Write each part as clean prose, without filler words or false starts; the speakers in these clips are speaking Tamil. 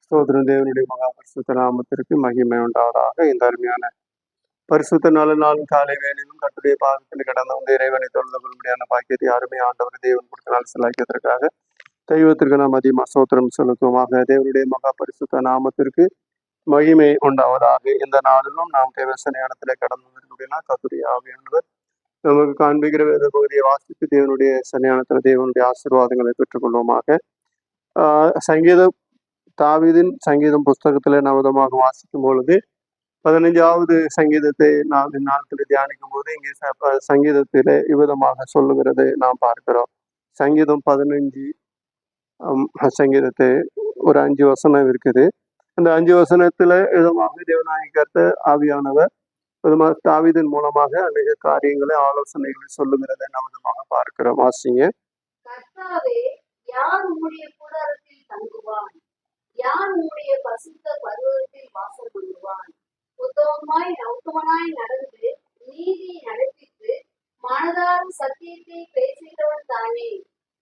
ஸ்தோத்திரம். தேவனுடைய மகா பரிசுத்த நாமத்திற்கு மகிமை உண்டாவதாக. இந்த அருமையான பரிசுத்த நாளும் காலை வேலையிலும் கட்டுடைய பாதத்தில் கடந்த வந்து இறைவனை தொடர்ந்து கொள்ளும்படியான பாக்கியத்தை அருமை ஆண்டவர் தேவன் கொடுத்த நாள் சிலாக்கியதற்காக தெய்வத்திற்கு நாம் அதிகமாக ஸ்தோத்திரம் செலுத்துவோமாக. தேவனுடைய மகா பரிசுத்த நாமத்திற்கு மகிமை உண்டாவதாக. இந்த நாளிலும் நாம் தேவ சன்னிதானத்திலே கடந்து வந்திருக்கா கத்துடைய ஆவியானவர் நமக்கு காண்பிக்கிற வேத பகுதியை வாசித்து தேவனுடைய சன்னிதானத்தில் தேவனுடைய ஆசீர்வாதங்களை பெற்றுக்கொள்வோமாக. சங்கீதம் தாவீதின் சங்கீதம் புஸ்தகத்துல நவதமாக வாசிக்கும் பொழுது 15வது சங்கீதத்தை நாம் இந்நாட்களில் தியானிக்கும் போது இங்கே சங்கீதத்திலே இவ்விதமாக சொல்லுகிறது நாம் பார்க்கிறோம். சங்கீதம் 15 சங்கீதத்தை ஒரு 5 வசனம் இருக்குது. அந்த 5 வசனத்துல விதமாக தேவநாயகி கர்த்தர் ஆவியானவர் விதமாக தாவீதின் மூலமாக அநேக காரியங்களை ஆலோசனைகளை சொல்லுகிறதை நவதமாக பார்க்கிறோம். வாசிங்க. யார் உம்முடைய பரிசுத்த பர்வதத்தில் வாசம் பண்ணுவான்? உத்தமமாய் நௌத்தமனாய் நடந்து நீதியை நடப்பித்து மனதார சத்தியத்தை பேசுகிறவன் தானே.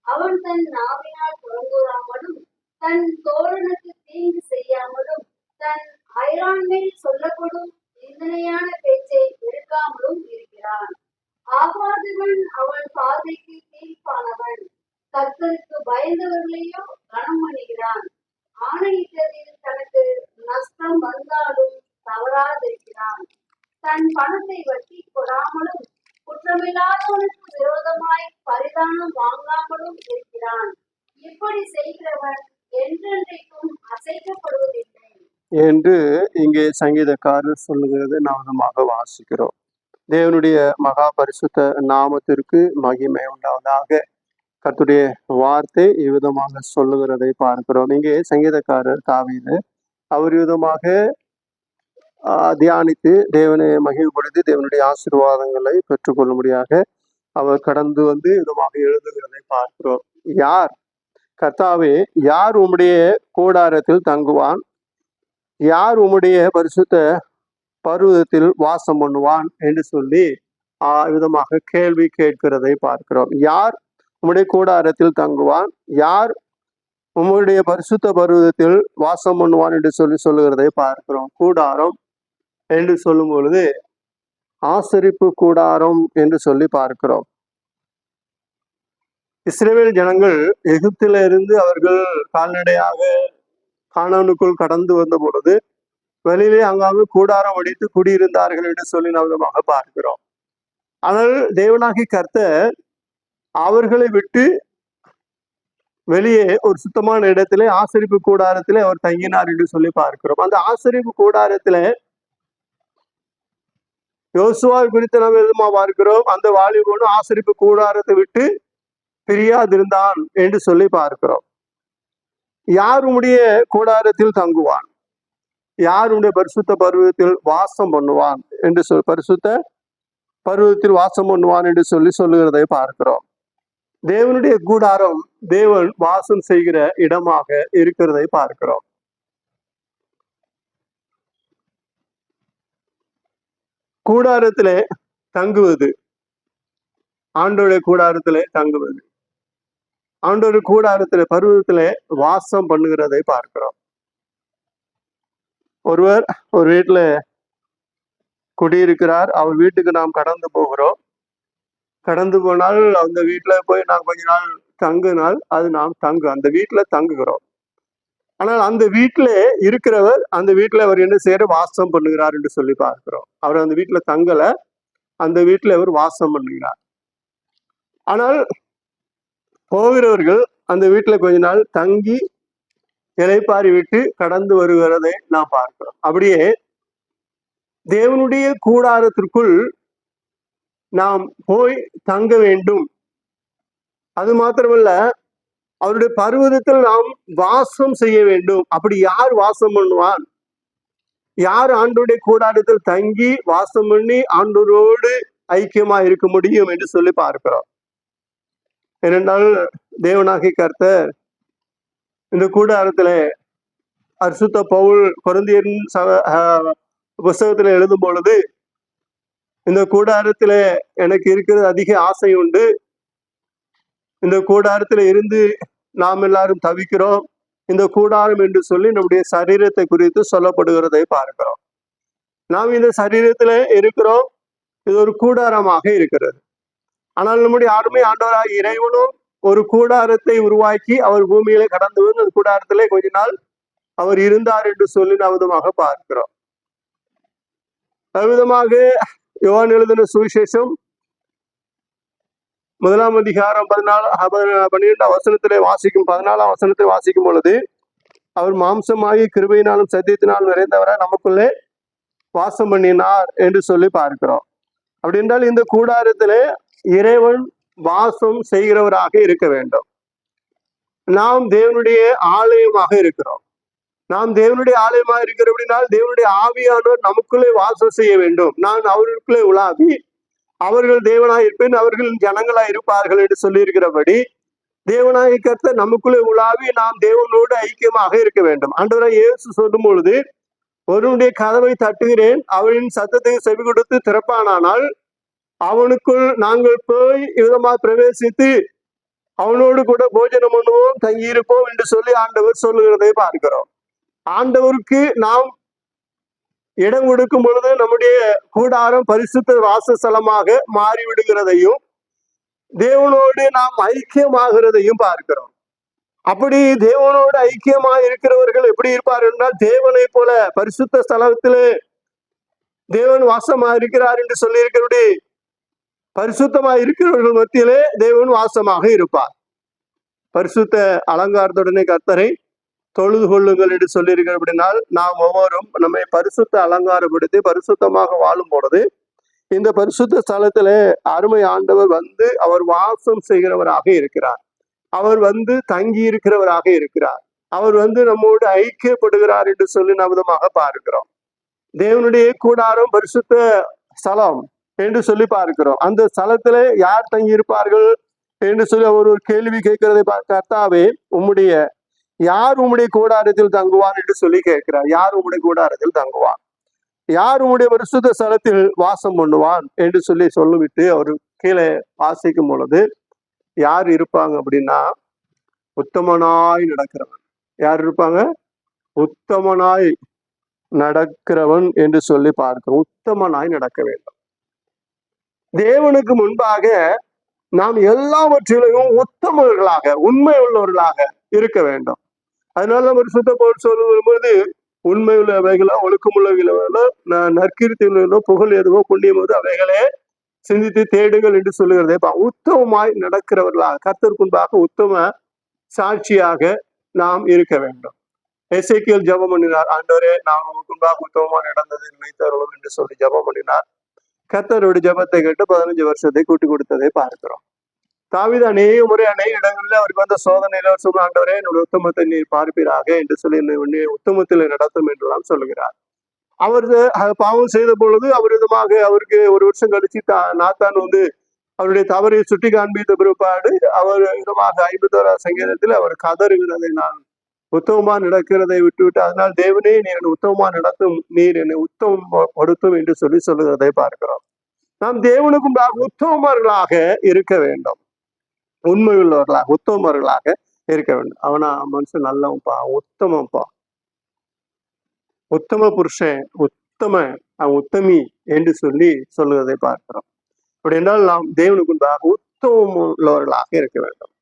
அவன் தன் நாவினால் புறங்கூறாமலும் தன் தோழனுக்கு தீங்கு செய்யாமலும் தன் அயலான்மேல் சொல்லப்படும் நிந்தனையான பேச்சை எடுக்காமலும் இருக்கிறான். ஆகாதவன் அவன் பாதைக்கு தீர்ப்பானவன். கர்த்தருக்கு பயந்தவர்களையோ கனம் பண்ணுகிறான். ஆணையிட்டதில் தனக்கு நஷ்டம் வந்தாலும் தவறாதிருக்கிறான். தன் பணத்தை வட்டி கொடாமலும் குற்றமில்லாதவனுக்கு விரோதமாய் பரிதானம் வாங்காமலும் இருக்கிறான். இப்படி செய்கிறவன் என்றென்றைக்கும் அசைக்கப்படுவதில்லை என்று இங்கே சங்கீதக்காரர் சொல்லுகிறது நாமமாக வாசிக்கிறோம். தேவனுடைய மகா பரிசுத்த நாமத்திற்கு மகிமை உண்டாவதாக. கர்த்தருடைய வார்த்தை இவ்விதமாக சொல்லுகிறதை பார்க்கிறோம். இங்கே சங்கீதக்காரர் தாவீது அவர் விதமாக தியானித்து தேவனை மகிழ்வுபடுத்தி தேவனுடைய ஆசீர்வாதங்களை பெற்றுக்கொள்ளும்படியாக அவர் கடந்து வந்து விதமாக எழுதுகிறதை பார்க்கிறோம். யார் கர்த்தாவே, யார் உம்முடைய கூடாரத்தில் தங்குவான்? யார் உம்முடைய பரிசுத்த பர்வதத்தில் வாசம் பண்ணுவான் என்று சொல்லி விதமாக கேள்வி கேட்கிறதை பார்க்கிறோம். யார் உம்முடைய கூடாரத்தில் தங்குவான்? யார் உம்முடைய பரிசுத்த பர்வதத்தில் வாசம் பண்ணுவான் என்று சொல்லுகிறதை பார்க்கிறோம். கூடாரம் என்று சொல்லும் பொழுது ஆசரிப்பு கூடாரம் என்று சொல்லி பார்க்கிறோம். இஸ்ரவேல் ஜனங்கள் எகிப்தில இருந்து அவர்கள் கால்நடையாக கானானுக்குள் கடந்து வந்த பொழுது வெளியிலே அங்காங்கு கூடாரம் அடித்து குடியிருந்தார்கள் என்று சொல்லி நவதமாக பார்க்கிறோம். ஆனால் தேவனாகி கர்த்தர் அவர்களை விட்டு வெளியே ஒரு சுத்தமான இடத்திலே ஆசரிப்பு கூடாரத்திலே அவர் தங்கினார் என்று சொல்லி பார்க்கிறோம். அந்த ஆசரிப்பு கூடாரத்திலே யோசுவா குறித்து நாம் எதுமா பார்க்கிறோம். அந்த வாலிபனும் ஆசரிப்பு கூடாரத்தை விட்டு பிரியாதிருந்தான் என்று சொல்லி பார்க்கிறோம். யார் உம்முடைய கூடாரத்தில் தங்குவான்? யார் உடைய பரிசுத்த பர்வதத்தில் வாசம் பண்ணுவான் என்று பரிசுத்த பர்வதத்தில் வாசம் பண்ணுவான் என்று சொல்லுகிறதை பார்க்கிறோம். தேவனுடைய கூடாரம் தேவன் வாசம் செய்கிற இடமாக இருக்கிறதை பார்க்கிறோம். கூடாரத்திலே தங்குவது, ஆண்டோடைய கூடாரத்திலே தங்குவது, ஆண்டோடைய கூடாரத்திலே பருவத்திலே வாசம் பண்ணுகிறதை பார்க்கிறோம். ஒருவர் ஒரு வீட்டுல குடியிருக்கிறார். அவர் வீட்டுக்கு நாம் கடந்து போகிறோம். கடந்து போனால் அந்த வீட்டுல போய் நாம் கொஞ்ச நாள் தங்குனால் அது நாம் அந்த வீட்டுல தங்குகிறோம். ஆனால் அந்த வீட்டுல இருக்கிறவர் அந்த வீட்டுல அவர் என்ன செய்யற வாசம் பண்ணுகிறார் என்று சொல்லி பார்க்கிறோம். அவர் அந்த வீட்டுல தங்கல, அந்த வீட்டுல அவர் வாசம் பண்ணுகிறார். ஆனால் போகிறவர்கள் அந்த வீட்டுல கொஞ்ச நாள் தங்கி இலைப்பாரி விட்டு கடந்து வருகிறதை நாம் பார்க்கிறோம். அப்படியே தேவனுடைய கூடாரத்திற்குள் நாம் போய் தங்க வேண்டும். அது மாத்திரமல்ல, அவருடைய பர்வதத்தில் நாம் வாசம் செய்ய வேண்டும். அப்படி யார் வாசம் பண்ணுவான்? யார் ஆண்டோடைய கூடாரத்தில் தங்கி வாசம் பண்ணி ஆண்டோரோடு ஐக்கியமா இருக்க முடியும் என்று சொல்லி பார்க்கிறோம். ஏனென்றால் தேவனாகி கர்த்தர் இந்த கூடாரத்துல பரிசுத்த பவுல் கொரிந்தியரின் புஸ்தகத்துல எழுதும் பொழுது, இந்த கூடாரத்துல எனக்கு இருக்கிறது அதிக ஆசை உண்டு. இந்த கூடாரத்துல இருந்து நாம் எல்லாரும் தவிக்கிறோம். இந்த கூடாரம் என்று சொல்லி நம்முடைய சரீரத்தை குறித்து சொல்லப்படுகிறதை பார்க்கிறோம். நாம் இந்த சரீரத்துல இருக்கிறோம், இது ஒரு கூடாரமாக இருக்கிறது. ஆனால் நம்முடைய அருமை ஆண்டவராக இறைவனும் ஒரு கூடாரத்தை உருவாக்கி அவர் பூமியில கடந்து வந்து அந்த கூடாரத்திலே கொஞ்ச நாள் அவர் இருந்தார் என்று சொல்லி நவதமாக பார்க்கிறோம். அவ்விதமாக யோவான் எழுதின சுவிசேஷம் 1 அதிகாரம் 12 வசனத்திலே வாசிக்கும் 14 வசனத்தை வாசிக்கும் பொழுது, அவர் மாம்சமாகி கிருபையினாலும் சத்தியத்தினாலும் நிறைந்தவராய் நமக்குள்ளே வாசம் பண்ணினார் என்று சொல்லி பார்க்கிறோம். அப்படி என்றால் இந்த கூடாரத்திலே இறைவன் வாசம் செய்கிறவராக இருக்க வேண்டும். நாம் தேவனுடைய ஆலயமாக இருக்கிறோம். நாம் தேவனுடைய ஆலயமாக இருக்கிறோம் அப்படின்னால் தேவனுடைய ஆவியானவர் நமக்குள்ளே வாசம் செய்ய வேண்டும். நான் அவர்களுக்குள்ளே உலாவி அவர்கள் தேவனாய் இருப்பேன், அவர்கள் ஜனங்களாய் இருப்பார்கள் என்று சொல்லி இருக்கிறபடி தேவனாய் கர்த்தர் நமக்குள்ளே உலாவி நாம் தேவனோடு ஐக்கியமாக இருக்க வேண்டும். ஆண்டவராய் இயேசு சொல்லும் பொழுது, ஒருவனுடைய கதவை தட்டுகிறேன், அவனின் சத்தத்தை செவி கொடுத்து திறப்பானால் அவனுக்குள் நாங்கள் போய் விதமாக பிரவேசித்து அவனோடு கூட போஜனம் பண்ணுவோம், தங்கியிருப்போம் என்று சொல்லி ஆண்டவர் சொல்லுகிறதை பார்க்கிறோம். ஆண்டவருக்கு நாம் இடம் கொடுக்கும் பொழுது நம்முடைய கூடாரம் பரிசுத்த வாசஸ்தலமாக மாறிவிடுகிறதையும் தேவனோடு நாம் ஐக்கியமாகிறதையும் பார்க்கிறோம். அப்படி தேவனோடு ஐக்கியமாக இருக்கிறவர்கள் எப்படி இருப்பார்கள் என்றால், தேவனை போல பரிசுத்த ஸ்தலத்திலே தேவன் வாசமாக இருக்கிறார் என்று சொல்லி இருக்கிறபடி பரிசுத்தமாக இருக்கிறவர்கள் மத்தியிலே தேவன் வாசமாக இருப்பார். பரிசுத்த அலங்காரத்துடனே கர்த்தரை தொழுது கொள்ளுங்கள் என்று சொல்லியிருக்கிற அப்படினால், நாம் ஒவ்வொரும் நம்மை பரிசுத்த அலங்காரப்படுத்தி பரிசுத்தமாக வாழும் பொழுது இந்த பரிசுத்த ஸ்தலத்திலே அருமை ஆண்டவர் வந்து அவர் வாசம் செய்கிறவராக இருக்கிறார். அவர் வந்து தங்கி இருக்கிறவராக இருக்கிறார். அவர் வந்து நம்மோடு ஐக்கியப்படுகிறார் என்று சொல்லி நவதமாக பார்க்கிறோம். தேவனுடைய கூடாரம் பரிசுத்த ஸ்தலம் என்று சொல்லி பார்க்கிறோம். அந்த ஸ்தலத்துல யார் தங்கி இருப்பார்கள் என்று சொல்லி அவர் ஒரு கேள்வி கேட்கிறதை கர்த்தாவே, யார் உம்முடைய கூடாரத்தில் தங்குவான் என்று சொல்லி கேட்கிறார். யார் உம்முடைய கூடாரத்தில் தங்குவான், யார் உம்முடைய பரிசுத்த ஸ்தலத்தில் வாசம் பண்ணுவான் என்று சொல்லி சொல்லிவிட்டு அவர் கீழே வாசிக்கும் பொழுது யார் இருப்பாங்க அப்படின்னா, உத்தமனாய் நடக்கிறவன். யார் இருப்பாங்க? உத்தமனாய் நடக்கிறவன் என்று சொல்லி பார்க்கிறோம். உத்தமனாய் நடக்க வேண்டும். தேவனுக்கு முன்பாக நாம் எல்லாவற்றிலையும் உத்தமர்களாக உண்மை உள்ளவர்களாக இருக்க வேண்டும். அதனால நம்ம சுத்த போல் சொல்லும்போது, உண்மை உள்ளவைகளோ ஒழுக்கம் உள்ளவைகளோ நற்கீர்த்தி உள்ளவர்களோ புகழ் எதுவோ புண்ணியம் எதுவோ அவைகளே சிந்தித்து தேடுங்கள் என்று சொல்லுகிறதே. உத்தமமாய் நடக்கிறவர்களாக கர்த்தருக்கு முன்பாக உத்தம சாட்சியாக நாம் இருக்க வேண்டும். எசேக்கியேல் ஜெபம் பண்ணினார், ஆண்டவரே நாம் உமக்கு முன்பாக உத்தமமாக நடந்ததை நினைத்தருளும் என்று சொல்லி ஜெபம் பண்ணினார். கர்த்தருடைய ஜெபத்தை கேட்டு 15 வருஷத்தை கூட்டி கொடுத்ததை பார்க்கிறோம். தாவீது அநேக முறை அநேக இடங்களில் அவருக்கு வந்த சோதனையில சொல்ல, ஆண்டவரே என்னுடைய உத்தமத்தை நீர் பார்ப்பீராக என்று சொல்லி உத்தமத்தில் நடத்தும் என்றெல்லாம் சொல்லுகிறார். அவர் பாவம் செய்த பொழுது அவர் விதமாக அவருக்கு 1 வருஷம் கழிச்சு நாத்தான் வந்து அவருடைய தவறை சுட்டி காண்பித்த பிற்பாடு அவர் விதமாக 51ஆம் சங்கீதத்தில் அவர் கதறுகிறதை, நான் உத்தமமா நடக்கிறதை விட்டுவிட்டு அதனால் தேவனே நீர் என்னை உத்தமமா நடத்தும், நீர் என்னை உத்தமப்படுத்தும் என்று சொல்லி சொல்லுகிறதை பார்க்கிறோம். நாம் தேவனுக்கும் உத்தமர்களாக இருக்க வேண்டும். உண்மை உள்ளவர்களாக உத்தமர்களாக இருக்க வேண்டும். அவனா மனுஷன் நல்லவன்பா, உத்தமப்பா, உத்தம புருஷன், அவன் உத்தமி என்று சொல்லி சொல்லுவதை பார்க்கிறோம். அப்படி என்றால் நாம் தேவனுக்குண்டாக உத்தமம் உள்ளவர்களாக இருக்க வேண்டும்.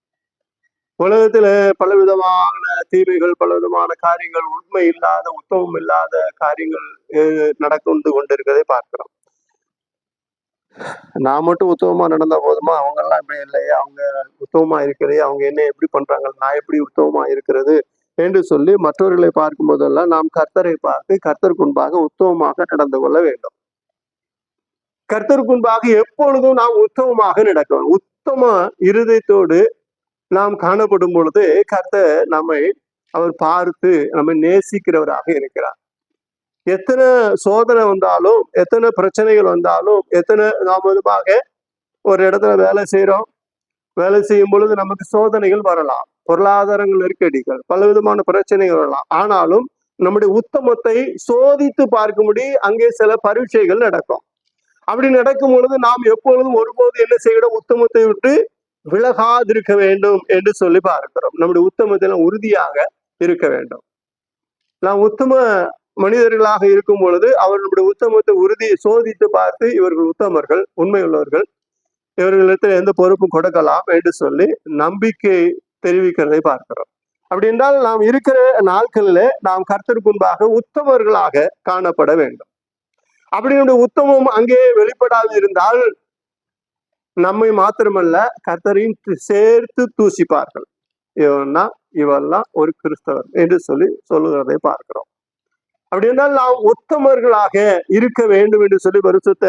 உலகத்துல பலவிதமான தீமைகள், பலவிதமான காரியங்கள், உண்மை இல்லாத உத்தமம் இல்லாத காரியங்கள் நடந்து கொண்டிருக்கிறதை பார்க்கிறோம். நான் மட்டும் உத்தமமா நடந்தா போதுமா, அவங்க எல்லாம் இப்படி இல்லையே, அவங்க உத்தமமா இருக்கிறதே, அவங்க என்ன எப்படி பண்றாங்க, நான் எப்படி உத்தமமா இருக்கிறது என்று சொல்லி மற்றவர்களை பார்க்கும் போதெல்லாம் நாம் கர்த்தரை பார்த்து கர்த்தருக்கு முன்பாக உத்தமமாக நடந்து கொள்ள வேண்டும். கர்த்தருக்கு முன்பாக எப்பொழுதும் நாம் உத்தமமாக நடக்க, உத்தம இருதயத்தோடு நாம் காணப்படும் பொழுது கர்த்தர் நம்மை அவர் பார்த்து நம்மை நேசிக்கிறவராக இருக்கிறார். எத்தனை சோதனை வந்தாலும், எத்தனை பிரச்சனைகள் வந்தாலும், எத்தனை நாம் விதமாக ஒரு இடத்துல வேலை செய்யறோம், வேலை செய்யும் பொழுது நமக்கு சோதனைகள் வரலாம், பொருளாதாரங்கள் நெருக்கடிகள், பல விதமான பிரச்சனைகள் வரலாம். ஆனாலும் நம்முடைய உத்தமத்தை சோதித்து பார்க்கும்படி அங்கே சில பரீட்சைகள் நடக்கும். அப்படி நடக்கும் பொழுது நாம் எப்பொழுதும் ஒருபோது என்ன செய்யணும், உத்தமத்தை விட்டு விலகாதிருக்க வேண்டும் என்று சொல்லி பார்க்கிறோம். நம்முடைய உத்தமத்தை உறுதியாக இருக்க வேண்டும். நாம் உத்தம மனிதர்களாக இருக்கும் பொழுது அவர்களுடைய உத்தமத்தை உறுதியை சோதித்து பார்த்து இவர்கள் உத்தமர்கள், உண்மை உள்ளவர்கள், இவர்களிடத்தில் எந்த பொறுப்பும் கொடுக்கலாம் என்று சொல்லி நம்பிக்கை தெரிவிக்கிறதை பார்க்கிறோம். அப்படி என்றால் நாம் இருக்கிற நாட்களிலே நாம் கர்த்தருக்கு முன்பாக உத்தமர்களாக காணப்பட வேண்டும். அப்படி உத்தமம் அங்கே வெளிப்படாது இருந்தால் நம்மை மாத்திரமல்ல கர்த்தரையும் சேர்த்து தூசிப்பார்கள். இவெல்லாம் ஒரு கிறிஸ்தவர் என்று சொல்லுகிறதை பார்க்கிறோம். அப்படி என்றால் நாம் உத்தமர்களாக இருக்க வேண்டும் என்று சொல்லி பரிசுத்த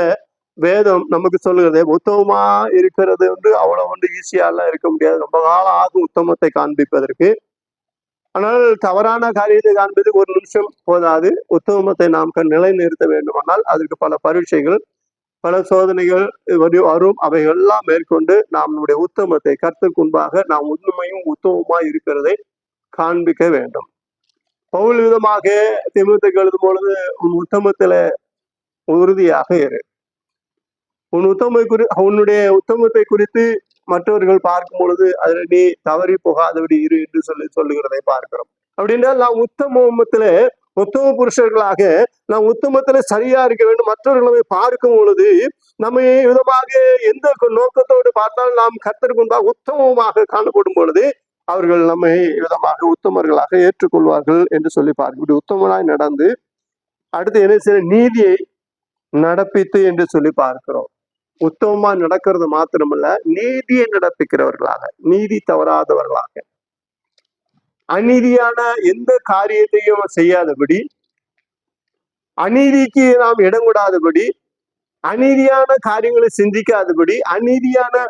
வேதம் நமக்கு சொல்லுகிறது. உத்தமமா இருக்கிறது வந்து அவ்வளவு வந்து ஈஸியாலாம் இருக்க முடியாது. ரொம்ப காலம் ஆகும் உத்தமத்தை காண்பிப்பதற்கு. ஆனால் தவறான காரியத்தை காண்பதற்கு ஒரு நிமிஷம் போதாது. உத்தமத்தை நாம் நிலைநிறுத்த வேண்டுமானால் அதற்கு பல பரீட்சைகள், பல சோதனைகள் வரும். அவைகள்லாம் மேற்கொண்டு நம்முடைய உத்தமத்தை கர்த்தருக்கு முன்பாக நாம் உண்மையும் உத்தமமாய் இருக்கிறதை காண்பிக்க வேண்டும். பவுல் விதமாக தீமோத்தேயுக்கு எழுதும் பொழுது உன் உத்தமத்தில உறுதியாக இரு. உன்னுடைய உத்தமத்தை குறித்து மற்றவர்கள் பார்க்கும் பொழுது அதில் நீ தவறி போகாதபடி இரு என்று சொல்லுகிறதை பார்க்கிறோம். அப்படின்னா நாம் உத்தம புருஷர்களாக நாம் உத்தமத்துல சரியா இருக்க வேண்டும். மற்றவர்களை பார்க்கும் பொழுது நம்ம விதமாக எந்த நோக்கத்தோடு பார்த்தால் நாம் கர்த்தருக்கு முன்பாக உத்தமமாக காணப்படும் பொழுது அவர்கள் நம்மை விதமாக உத்தமர்களாக ஏற்றுக்கொள்வார்கள் என்று சொல்லி பார்க்க. இப்படி உத்தமனாய் நடந்து அடுத்து என்ன செய்ய நீதியை நடப்பித்து என்று சொல்லி பார்க்கிறோம். உத்தமமா நடக்கிறது மாத்திரமல்ல, நீதியை நடப்பிக்கிறவர்களாக, நீதி தவறாதவர்களாக, அநீதியான எந்த காரியத்தையும் செய்யாதபடி, அநீதிக்கு நாம் இடம் கொடாதபடி, அநீதியான காரியங்களை சிந்திக்காதபடி, அநீதியான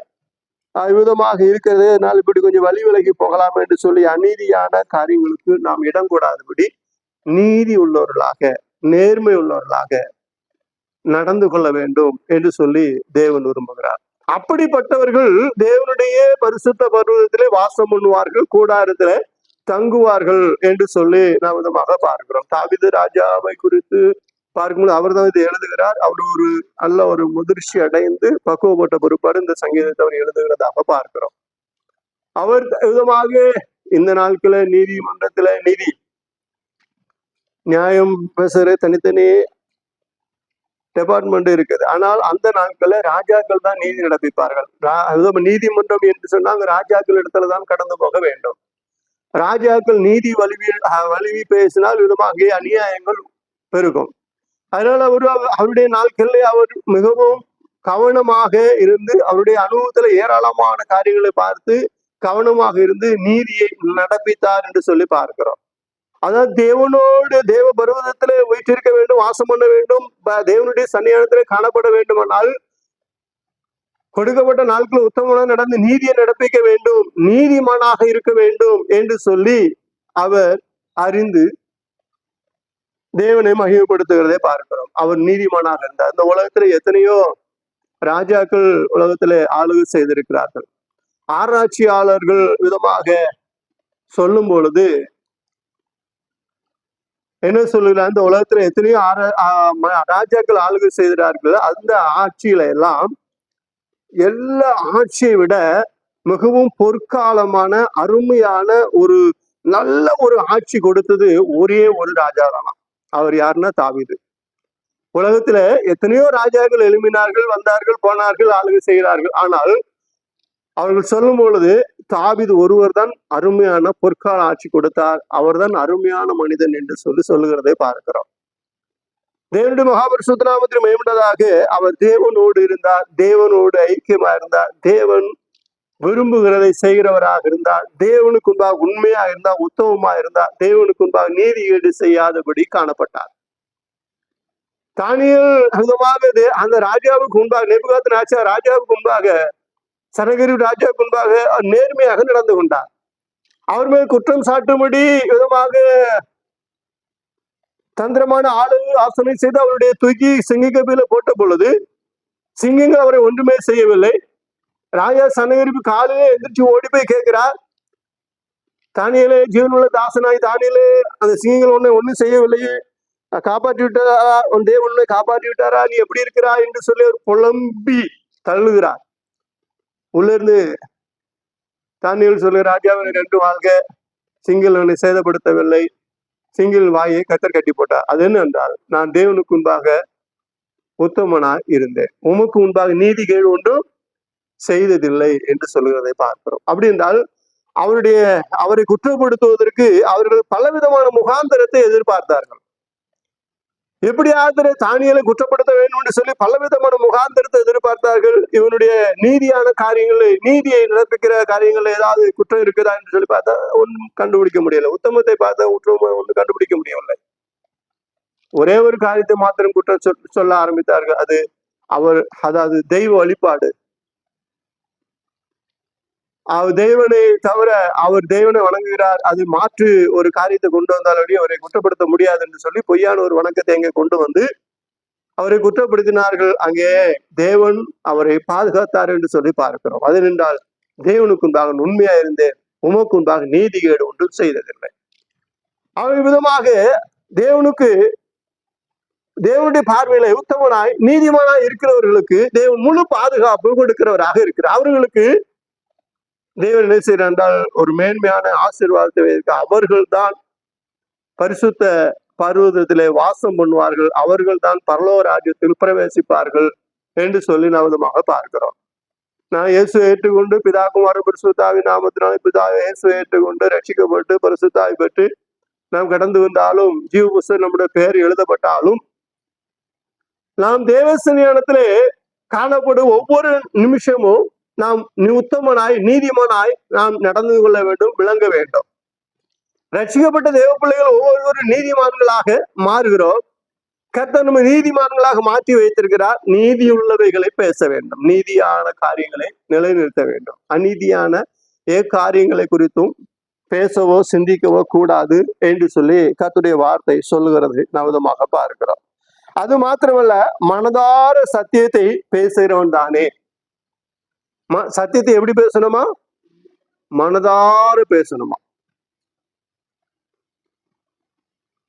விதமாக இருக்கிறது அதனால் இப்படி கொஞ்சம் வழி விலகி போகலாம் என்று சொல்லி அநீதியான காரியங்களுக்கு நாம் இடம் கொடாதபடி நீதி உள்ளவர்களாக, நேர்மை உள்ளவர்களாக நடந்து கொள்ள வேண்டும் என்று சொல்லி தேவன் விரும்புகிறார். அப்படிப்பட்டவர்கள் தேவனுடைய பரிசுத்த பர்வதத்திலே வாசம் பண்ணுவார்கள், கூடாரத்திலே தங்குவார்கள் என்று சொல்லி நாம் விதமாக பார்க்கிறோம். தாவீது ராஜாவை குறித்து பார்க்கும்போது அவர் தான் இதை எழுதுகிறார். அவர் ஒரு நல்ல ஒரு முதிர்ச்சி அடைந்து பக்குவப்பட்ட பொறுப்பாடு இந்த சங்கீதத்தை அவர் எழுதுகிறதாக பார்க்கிறோம். அவர் விதமாக இந்த நாட்கள நீதிமன்றத்துல நீதி நியாயம் பேசுற தனித்தனி டிபார்ட்மெண்ட் இருக்குது. ஆனால் அந்த நாட்கள்ல ராஜாக்கள் தான் நீதி நடப்பிப்பார்கள். நீதிமன்றம் என்று சொன்னா அங்க ராஜாக்கள் இடத்துலதான் கடந்து போக வேண்டும். ராஜாக்கள் நீதி வலிவி பேசினால் விதமாக அநியாயங்கள் பெருகும். அதனால அவருடைய நாட்களிலே அவர் மிகவும் கவனமாக இருந்து அவருடைய அனுபவத்துல ஏராளமான காரியங்களை பார்த்து கவனமாக இருந்து நீதியை நடப்பித்தார் என்று சொல்லி பார்க்கிறோம். அதாவது தேவ பர்வதத்திலே வீற்றிருக்க வேண்டும், வாசம் பண்ண வேண்டும், தேவனுடைய சன்னிதானத்திலே காணப்பட வேண்டுமானால் கொடுக்கப்பட்ட நாட்கள் உத்தமமாக நடந்து நீதியை நடப்பிக்க வேண்டும், நீதிமானாக இருக்க வேண்டும் என்று சொல்லி அவர் அறிந்து தேவனை மகிமைப்படுத்துகிறதை பார்க்கிறோம். அவர் நீதிமானாக இருந்தார். இந்த உலகத்துல எத்தனையோ ராஜாக்கள் உலகத்திலே ஆளுகை செய்திருக்கிறார்கள். ஆராய்ச்சியாளர்கள் விதமாக சொல்லும் பொழுது என்ன சொல்லுகிறார், இந்த உலகத்துல எத்தனையோ ராஜாக்கள் ஆளுகை செய்கிறார்கள். அந்த ஆட்சியில எல்லாம் எல்லா ஆட்சியை விட மிகவும் பொற்காலமான அருமையான ஒரு நல்ல ஒரு ஆட்சி கொடுத்தது ஒரே ஒரு ராஜா தான். அவர் யாருன்னா தாவீது. உலகத்துல எத்தனையோ ராஜாக்கள் எழுப்பினார்கள், வந்தார்கள், போனார்கள், ஆளுகை செய்கிறார்கள். ஆனால் அவர்கள் சொல்லும் பொழுது தாவீது ஒருவர் தான் அருமையான பொற்கால ஆட்சி கொடுத்தார், அவர் தான் அருமையான மனிதன் என்று சொல்லுகிறதை பார்க்கிறோம். தேவனுடைய மகாபரிசுத்த நாமத்தில் மேம்பட்டதாக அவர் தேவனோடு இருந்தார், தேவனோடு ஐக்கியமா இருந்தார், தேவன் விரும்புகிறதை செய்கிறவராக இருந்தார், தேவனுக்கு முன்பாக உண்மையா இருந்தார், உத்தமமா இருந்தார், தேவனுக்கு முன்பாக நீதிகேடு செய்யாதபடி காணப்பட்டார். தானியேல் விதமாக அந்த ராஜாவுக்கு முன்பாக, நேபுகாத்நேச்சார் ராஜாவுக்கு முன்பாக, சனகரிப் ராஜாவுக்கு முன்பாக நேர்மையாக நடந்து கொண்டார். அவர் மேல் குற்றம் சாட்டும்படி விதமாக தந்திரமான ஆசனை செய்து அவருடைய தூக்கி சிங்கக்கபில போட்ட பொழுது சிங்கங்கள் அவரை ஒன்றுமே செய்யவில்லை. ராஜா சனகரிப்பு காலையிலே எந்திரிச்சு ஓடி போய் கேட்கிறார், தானியேலே ஜீவனுள்ள தாசனாய் தானியேலே, அந்த சிங்கங்கள் ஒன்னும் செய்யவில்லையே, காப்பாற்றி விட்டாரா, உன் தேவனை காப்பாற்றி விட்டாரா, நீ எப்படி இருக்கிறா என்று சொல்லி அவர் புலம்பி தள்ளுகிறார். உள்ள இருந்து தானியேல் சொல்லு, ராஜாவை 2 வாழ்க, சிங்கிளவனை சேதப்படுத்தவில்லை, சிங்கிள் வாயை கத்தர் கட்டி போட்டார். அது என்ன என்றால், நான் தேவனுக்கு முன்பாக உத்தமனாய் இருந்தேன், உமக்கு முன்பாக நீதி கேடு ஒன்றும் செய்ததில்லை என்று சொல்லுகிறதை பார்க்கிறோம். அப்படி என்றால் அவரை குற்றப்படுத்துவதற்கு அவர்கள் பலவிதமான முகாந்தரத்தை எதிர்பார்த்தார்கள். எப்படியாவது தானியேலை குற்றப்படுத்த வேண்டும் என்று சொல்லி பலவிதமான முகாந்தரத்தை எதிர்பார்த்தார்கள். இவனுடைய நீதியான காரியங்கள், நீதியை நடப்பிக்கிற காரியங்கள் ஏதாவது குற்றம் இருக்குதா என்று சொல்லி பார்த்தா ஒன்றும் கண்டுபிடிக்க முடியல. உத்தமத்தை பார்த்தா குற்றம் ஒன்றும் கண்டுபிடிக்க முடியவில்லை. ஒரே ஒரு காரியத்தை மாத்திரம் குற்றம் சொல்ல ஆரம்பித்தார்கள். அதாவது தெய்வ வழிபாடு. அவர் தெய்வனை தவிர அவர் தெய்வனை வணங்குகிறார், அது மாற்று ஒரு காரியத்தை கொண்டு வந்தாலும் அவரை குற்றப்படுத்த முடியாது என்று சொல்லி பொய்யான ஒரு வணக்கத்தை அங்கே கொண்டு வந்து அவரை குற்றப்படுத்தினார்கள். அங்கே தேவன் அவரை பாதுகாத்தார் என்று சொல்லி பார்க்கிறோம். அது நின்றால் தேவனுக்கு உண்டாக உண்மையா இருந்தேன், உமக்கு உண்டாக நீதிகேடு ஒன்றும் செய்ததில்லை. அவர் விதமாக தேவனுடைய பார்வையில உத்தமனாய் நீதிமானாய் இருக்கிறவர்களுக்கு தேவன் முழு பாதுகாப்பு கொடுக்கிறவராக இருக்கிறார். அவர்களுக்கு தேவன் என்ன செய்கிறார் என்றால் ஒரு மேன்மையான ஆசீர்வாதத்தை வைக்க அவர்கள் தான் பரிசுத்த பர்வதத்திலே வாசம் பண்ணுவார்கள், அவர்கள் தான் பரலோக ராஜ்யத்தில் பிரவேசிப்பார்கள் என்று சொல்லி நவதமாக பார்க்கிறோம். நான் இயேசுவை ஏற்றுக்கொண்டு பிதாகுமார பரிசுத்தாவி நாமத்தினாலே பிதாவை இயேசுவை ஏற்றுக்கொண்டு ரட்சிக்கப்பட்டு பரிசுத்தாவி பெற்று நாம் கடந்து வந்தாலும் ஜீவ புஸ்தகம் நம்முடைய பெயர் எழுதப்பட்டாலும் நாம் தேவசன்னியானத்திலே காணப்படும் ஒவ்வொரு நிமிஷமும் நாம் உத்தமனாய் நீதிமானாய் நாம் நடந்து கொள்ள வேண்டும், விளங்க வேண்டும். ரட்சிக்கப்பட்ட தேவ பிள்ளைகள் ஒவ்வொரு நீதிமான்களாக மாறுகிறோம். கர்த்தர் நம்ம நீதிமான்களாக மாற்றி வைத்திருக்கிறார். நீதியுள்ளவைகளை பேச வேண்டும், நீதியான காரியங்களை நிலைநிறுத்த வேண்டும். அநீதியான காரியங்களை குறித்தும் பேசவோ சிந்திக்கவோ கூடாது என்று சொல்லி கர்த்தருடைய வார்த்தை சொல்லுகிறது நவதமாக பார்க்கிறோம். அது மாத்திரமல்ல, மனதார சத்தியத்தை பேசுகிறவன் தானே. சத்தியத்தை எப்படி பேசணுமா? மனதார பேசணுமா,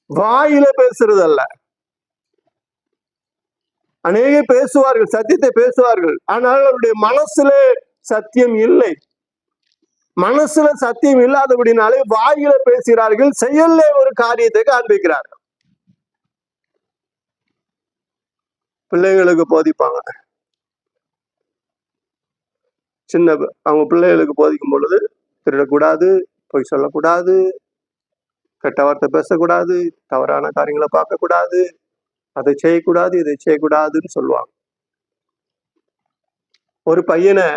வாயில பேசுறது அல்ல. அநேக பேசுவார்கள், சத்தியத்தை பேசுவார்கள், ஆனால் அவருடைய மனசுல சத்தியம் இல்லை. மனசுல சத்தியம் இல்லாதபடினாலே வாயில பேசுகிறார்கள், செயல்ல ஒரு காரியத்தை காண்பிக்கிறார்கள். பிள்ளைகளுக்கு போதிப்பாங்க, அவங்க பிள்ளைகளுக்கு போதிக்கும் பொழுது திருடக்கூடாது, பொய் சொல்லக்கூடாது, கெட்ட வார்த்தை பேசக்கூடாது, தவறான காரியங்களை பார்க்கக்கூடாது, அதை செய்யக்கூடாது, இதை செய்யக்கூடாதுன்னு சொல்லுவாங்க. ஒரு பையனை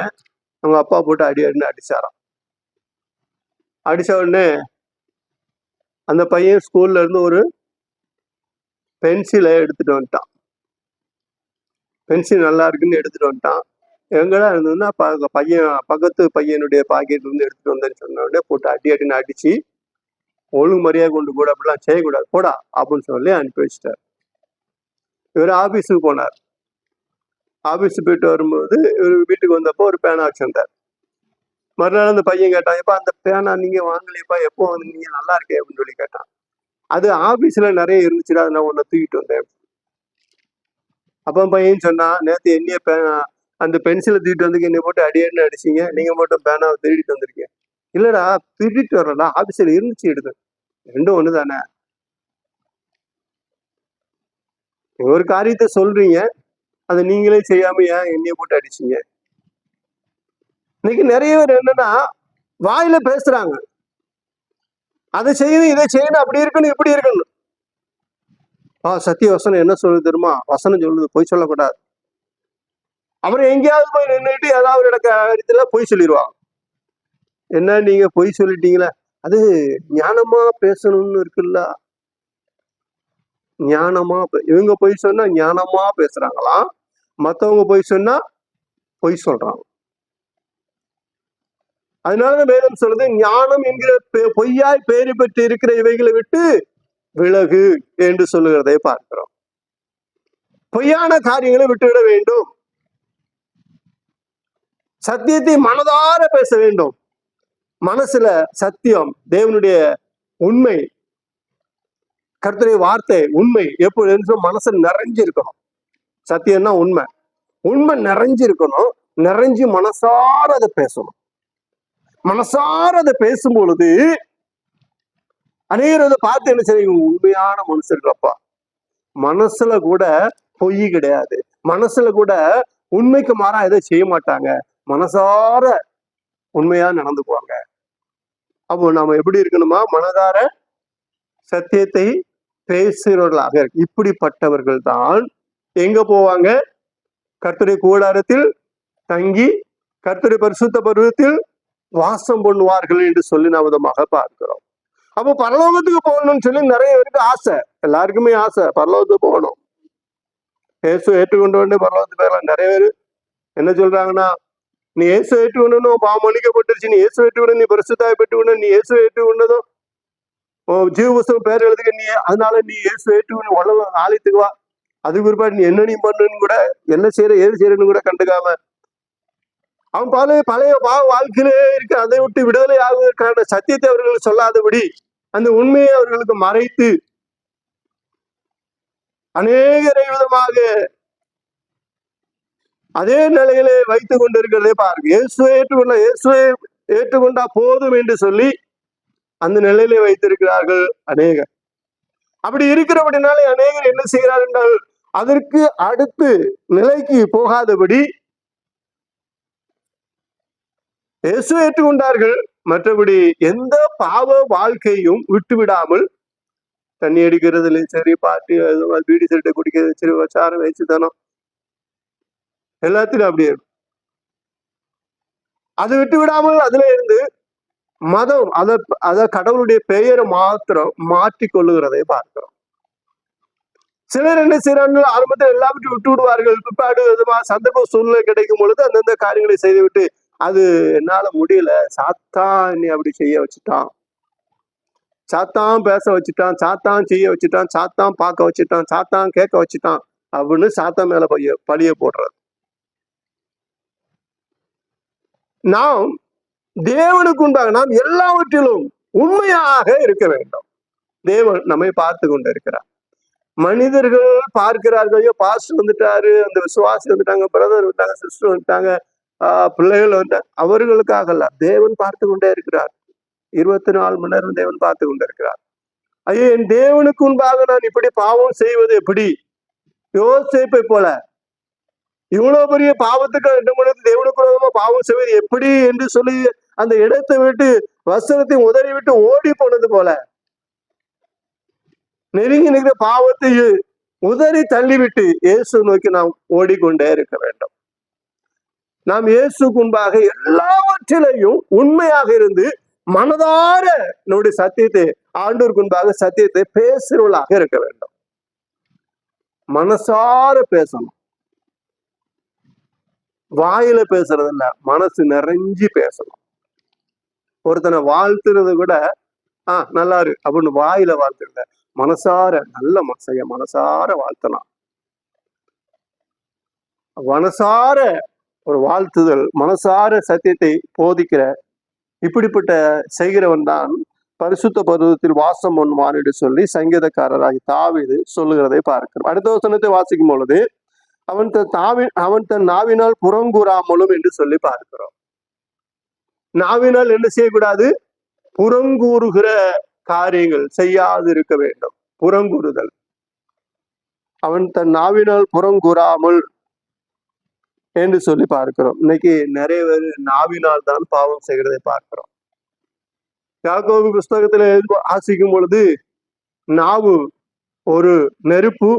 அவங்க அப்பா போட்டு அடின்னு அடிச்சாராம். அடிச்ச உடனே அந்த பையன் ஸ்கூல்ல இருந்து ஒரு பென்சிலை எடுத்துட்டு வந்துட்டான். பென்சில் நல்லா இருக்குன்னு எடுத்துட்டு வந்துட்டான். எங்கடா இருந்ததுன்னா பக்கத்து பையனுடைய பாக்கெட்ல இருந்து எடுத்துட்டு வந்தேன்னு சொன்ன உடனே போட்டு அடின்னு அடிச்சு ஒழுங்கு மரியாதை கொண்டு கூட அப்படிலாம் செய்யக்கூடாது போடா அப்படின்னு சொல்லி அனுப்பி வச்சிட்டார். இவர் ஆபீஸுக்கு போனார். ஆபீஸுக்கு போயிட்டு வரும்போது இவர் வீட்டுக்கு வந்தப்போ ஒரு பேனா வச்சிருந்தார். மறுநாள் அந்த பையன் கேட்டான், எப்பா அந்த பேனா நீங்க வாங்கலையப்பா, எப்போ வந்து நீங்க நல்லா இருக்கே அப்படின்னு சொல்லி கேட்டான். அது ஆபீஸ்ல நிறைய இருந்துச்சுடா, நான் ஒன்ன தூக்கிட்டு வந்தேன். அப்போ பையன் சொன்னான், நேற்று என்னைய அந்த பென்சிலை தூக்கிட்டு வந்து என்னை போட்டு அடின்னு அடிச்சிங்க, நீங்க மட்டும் பேனாவை திருடிட்டு வந்திருக்கீங்க. இல்லடா திருடிட்டு வரலடா, ஆபீஸ்ல இருந்துச்சு எடுத்து, ரெண்டும் ஒண்ணு தானே. ஒரு காரியத்தை சொல்றீங்க, அதை நீங்களே செய்யாம ஏன் என்னைய போட்டு அடிச்சீங்க? இன்னைக்கு நிறைய பேர் என்னன்னா வாயில பேசுறாங்க, அதை செய்யணும் இதை செய்யணும், அப்படி இருக்கணும் இப்படி இருக்கணும். சத்திய வசனம் என்ன சொல்லுது தெரியுமா? வசனம் சொல்லுது பொய் சொல்லக்கூடாது. அப்புறம் எங்கேயாவது போய் நின்றுட்டு ஏதாவது இடத்துல பொய் சொல்லிடுவாங்க. என்ன நீங்க பொய் சொல்லிட்டீங்களா? அது ஞானமா பேசணும்னு இருக்குல்ல. ஞானமா இவங்க பொய் சொன்னா ஞானமா பேசுறாங்களாம், மத்தவங்க பொய் சொன்னா பொய் சொல்றாங்க. அதனாலதான் வேதம் சொல்லுது, ஞானம் என்கிற பொய்யாய் பேறு பெற்று இருக்கிற இவைகளை விட்டு விலகு என்று சொல்லுகிறதை பார்க்கிறோம். பொய்யான காரியங்களை விட்டுவிட வேண்டும். சத்தியத்தை மனதார பேச வேண்டும். மனசுல சத்தியம், தேவனுடைய உண்மை, கர்த்தருடைய வார்த்தை உண்மை எப்பொழுது மனசு நிறைஞ்சிருக்கணும். சத்தியம்னா உண்மை, உண்மை நிறைஞ்சிருக்கணும். நிறைஞ்சு மனசார அதை பேசணும். மனசார அதை பேசும் பொழுது அநேகர் அதை பார்த்து என்ன செய்யும், உண்மையான மனுஷர்களப்பா, மனசுல கூட பொய் கிடையாது, மனசுல கூட உண்மைக்கு மாறா எதை செய்ய மாட்டாங்க, மனசார உண்மையா நடந்துக்குவாங்க. அப்போ நாம எப்படி இருக்கணுமா, மனதார சத்தியத்தை பேசுகிறவர்களாக. இப்படிப்பட்டவர்கள் தான் எங்க போவாங்க, கர்த்தருடைய கூடாரத்தில் தங்கி கர்த்தருடைய பரிசுத்த பருவத்தில் வாசம் பண்ணுவார்கள் என்று சொல்லி நாம் விதமாக பார்க்கிறோம். அப்போ பரலோகத்துக்கு போகணும்னு சொல்லி நிறைய பேருக்கு ஆசை, எல்லாருக்குமே ஆசை பரலோகத்துக்கு போகணும். இயேசு ஏற்றுக்கொண்டு வந்து பரலோகத்துக்கு போயிடலாம். நிறைய பேர் என்ன சொல்றாங்கன்னா, நீ இயேசு ஏற்றுக்கொண்டனும் பாவம் மன்னிக்கப்பட்டுருச்சு, நீ இயேசு ஏற்றுக்கொண்டு, நீ பரிசுத்தாய் பெற்றுக்கொண்டு, நீ இயேசு ஏற்றுக்கொண்டதும் ஜீவ புஸ்தகம் பேர் எழுதுக, நீ அதனால நீ இயேசு ஏற்றுக்கொண்டு உலக ஆலயத்துக்கு வா, அதுக்கு பிற்பாடு நீ என்ன நீ பண்ணுன்னு கூட, என்ன செய்யற ஏது செய்யறன்னு கூட கண்டுக்காம அவன் பழைய வாழ்க்கையிலே இருக்க, அதை விட்டு விடுதலை ஆகுவதற்கான சத்தியத்தை அவர்களுக்கு சொல்லாதபடி அந்த உண்மையை அவர்களுக்கு மறைத்து அநேகரை விதமாக அதே நிலையிலே வைத்துக் கொண்டிருக்கிறதே பாருங்க. இயேசுவை ஏற்றுக்கொண்டா போதும் என்று சொல்லி அந்த நிலையிலே வைத்திருக்கிறார்கள் அநேகர். அப்படி இருக்கிறபடினாலே அநேகர் என்ன செய்கிறார்கள் என்றால், அதற்கு அடுத்து நிலைக்கு போகாதபடி இயேசுவை ஏற்றுக்கொண்டார்கள், மற்றபடி எந்த பாவ வாழ்க்கையும் விட்டு விடாமல், தண்ணி அடிக்கிறதுலையும் சரி, பாட்டு பீடி சட்டை குடிக்கிறது சரி, வச்சாரம் வச்சுதானோ எல்லாத்திலும் அப்படியே அதை விட்டு விடாமல் அதுல இருந்து மதம் அத கடவுளுடைய பெயரை மாத்திரம் மாற்றி கொள்ளுகிறதை பார்க்கிறோம். சிலர் என்ன செய்யறாங்க, ஆரம்பத்தில் எல்லாவற்றையும் விட்டு விடுவார்கள், பிற்பாடு சந்தர்ப்ப சூழ்நிலை கிடைக்கும் பொழுது அந்தந்த காரியங்களை செய்துவிட்டு, அது என்னால முடியல, சாத்தான் என்னை அப்படி செய்ய வச்சுட்டான், சாத்தான் பேச வச்சுட்டான், சாத்தான் செய்ய வச்சுட்டான், சாத்தான் பார்க்க வச்சுட்டான், சாத்தான் கேட்க வச்சுட்டான் அப்படின்னு சாத்தான் மேல பழிய போடுறது. நாம் தேவனுக்கு உண்டாக நாம் எல்லாவற்றிலும் உண்மையாக இருக்க வேண்டும். தேவன் நம்மை பார்த்து கொண்டு இருக்கிறார். மனிதர்கள் பார்க்கிறார்கள், ஐயோ பாஸ்டர் வந்துட்டாரு, அந்த விசுவாசி வந்துட்டாங்க, பிரதர் வந்துட்டாங்க, சிஸ்டர் வந்துட்டாங்க, பிள்ளைகள் வந்துட்டாங்க, அவர்களுக்காக அல்ல, தேவன் பார்த்து கொண்டே இருக்கிறார். 24 மணி நேரம் தேவன் பார்த்து கொண்டு இருக்கிறார். ஐயோ, என் தேவனுக்கு முன்பாக நான் இப்படி பாவம் செய்வது எப்படி, யோசேப்பை போல இவ்வளவு பெரிய பாவத்துக்கு தேவனுக்கு விரோதமா பாவம் செய்வது எப்படி என்று சொல்லி அந்த இடத்தை விட்டு வஸ்திரத்தை உதறி விட்டு ஓடி போனது போல, நெருங்கி நிற்கிற பாவத்தை உதறி தள்ளிவிட்டு இயேசு நோக்கி நாம் ஓடிக்கொண்டே இருக்க வேண்டும். நாம் இயேசுக்கு முன்பாக எல்லாவற்றிலையும் உண்மையாக இருந்து மனதார நம்முடைய சத்தியத்தை, ஆண்டவருக்கு முன்பாக சத்தியத்தை பேசுறவர்களாக இருக்க வேண்டும். மனசார பேசணும், வாயில பேசுறது இல்ல, மனசு நிறைஞ்சி பேசணும். ஒருத்தனை வாழ்த்துறது கூட நல்லா இருக்கு அப்படின்னு வாயில வாழ்த்துறத, மனசார நல்ல மனசைய மனசார வாழ்த்தலாம். மனசார ஒரு வாழ்த்துதல், மனசார சத்தியத்தை போதிக்கிற இப்படிப்பட்ட செய்கிறவன் தான் பரிசுத்த பருவத்தில் வாசம் பண்ணுவான் என்று சொல்லி சங்கீதக்காரராகி தாவீது சொல்லுகிறதை பார்க்கிறோம். அடுத்த வசனத்தை வாசிக்கும் பொழுது, அவன் தன் நாவினால் புறங்கூறாமலும் என்று சொல்லி பார்க்கிறோம். நாவினால் என்ன செய்யக்கூடாது, புறங்கூறுகிற காரியங்கள் செய்யாது இருக்க வேண்டும். புறங்கூறுதல், அவன் தன் நாவினால் புறங்கூறாமல் என்று சொல்லி பார்க்கிறோம். இன்னைக்கு நிறைய பேர் நாவினால் தான் பாவம் செய்கிறதை பார்க்கிறோம். யாக்கோபு புஸ்தகத்துல ஆசிக்கும் பொழுது, நாவு ஒரு நெருப்பு,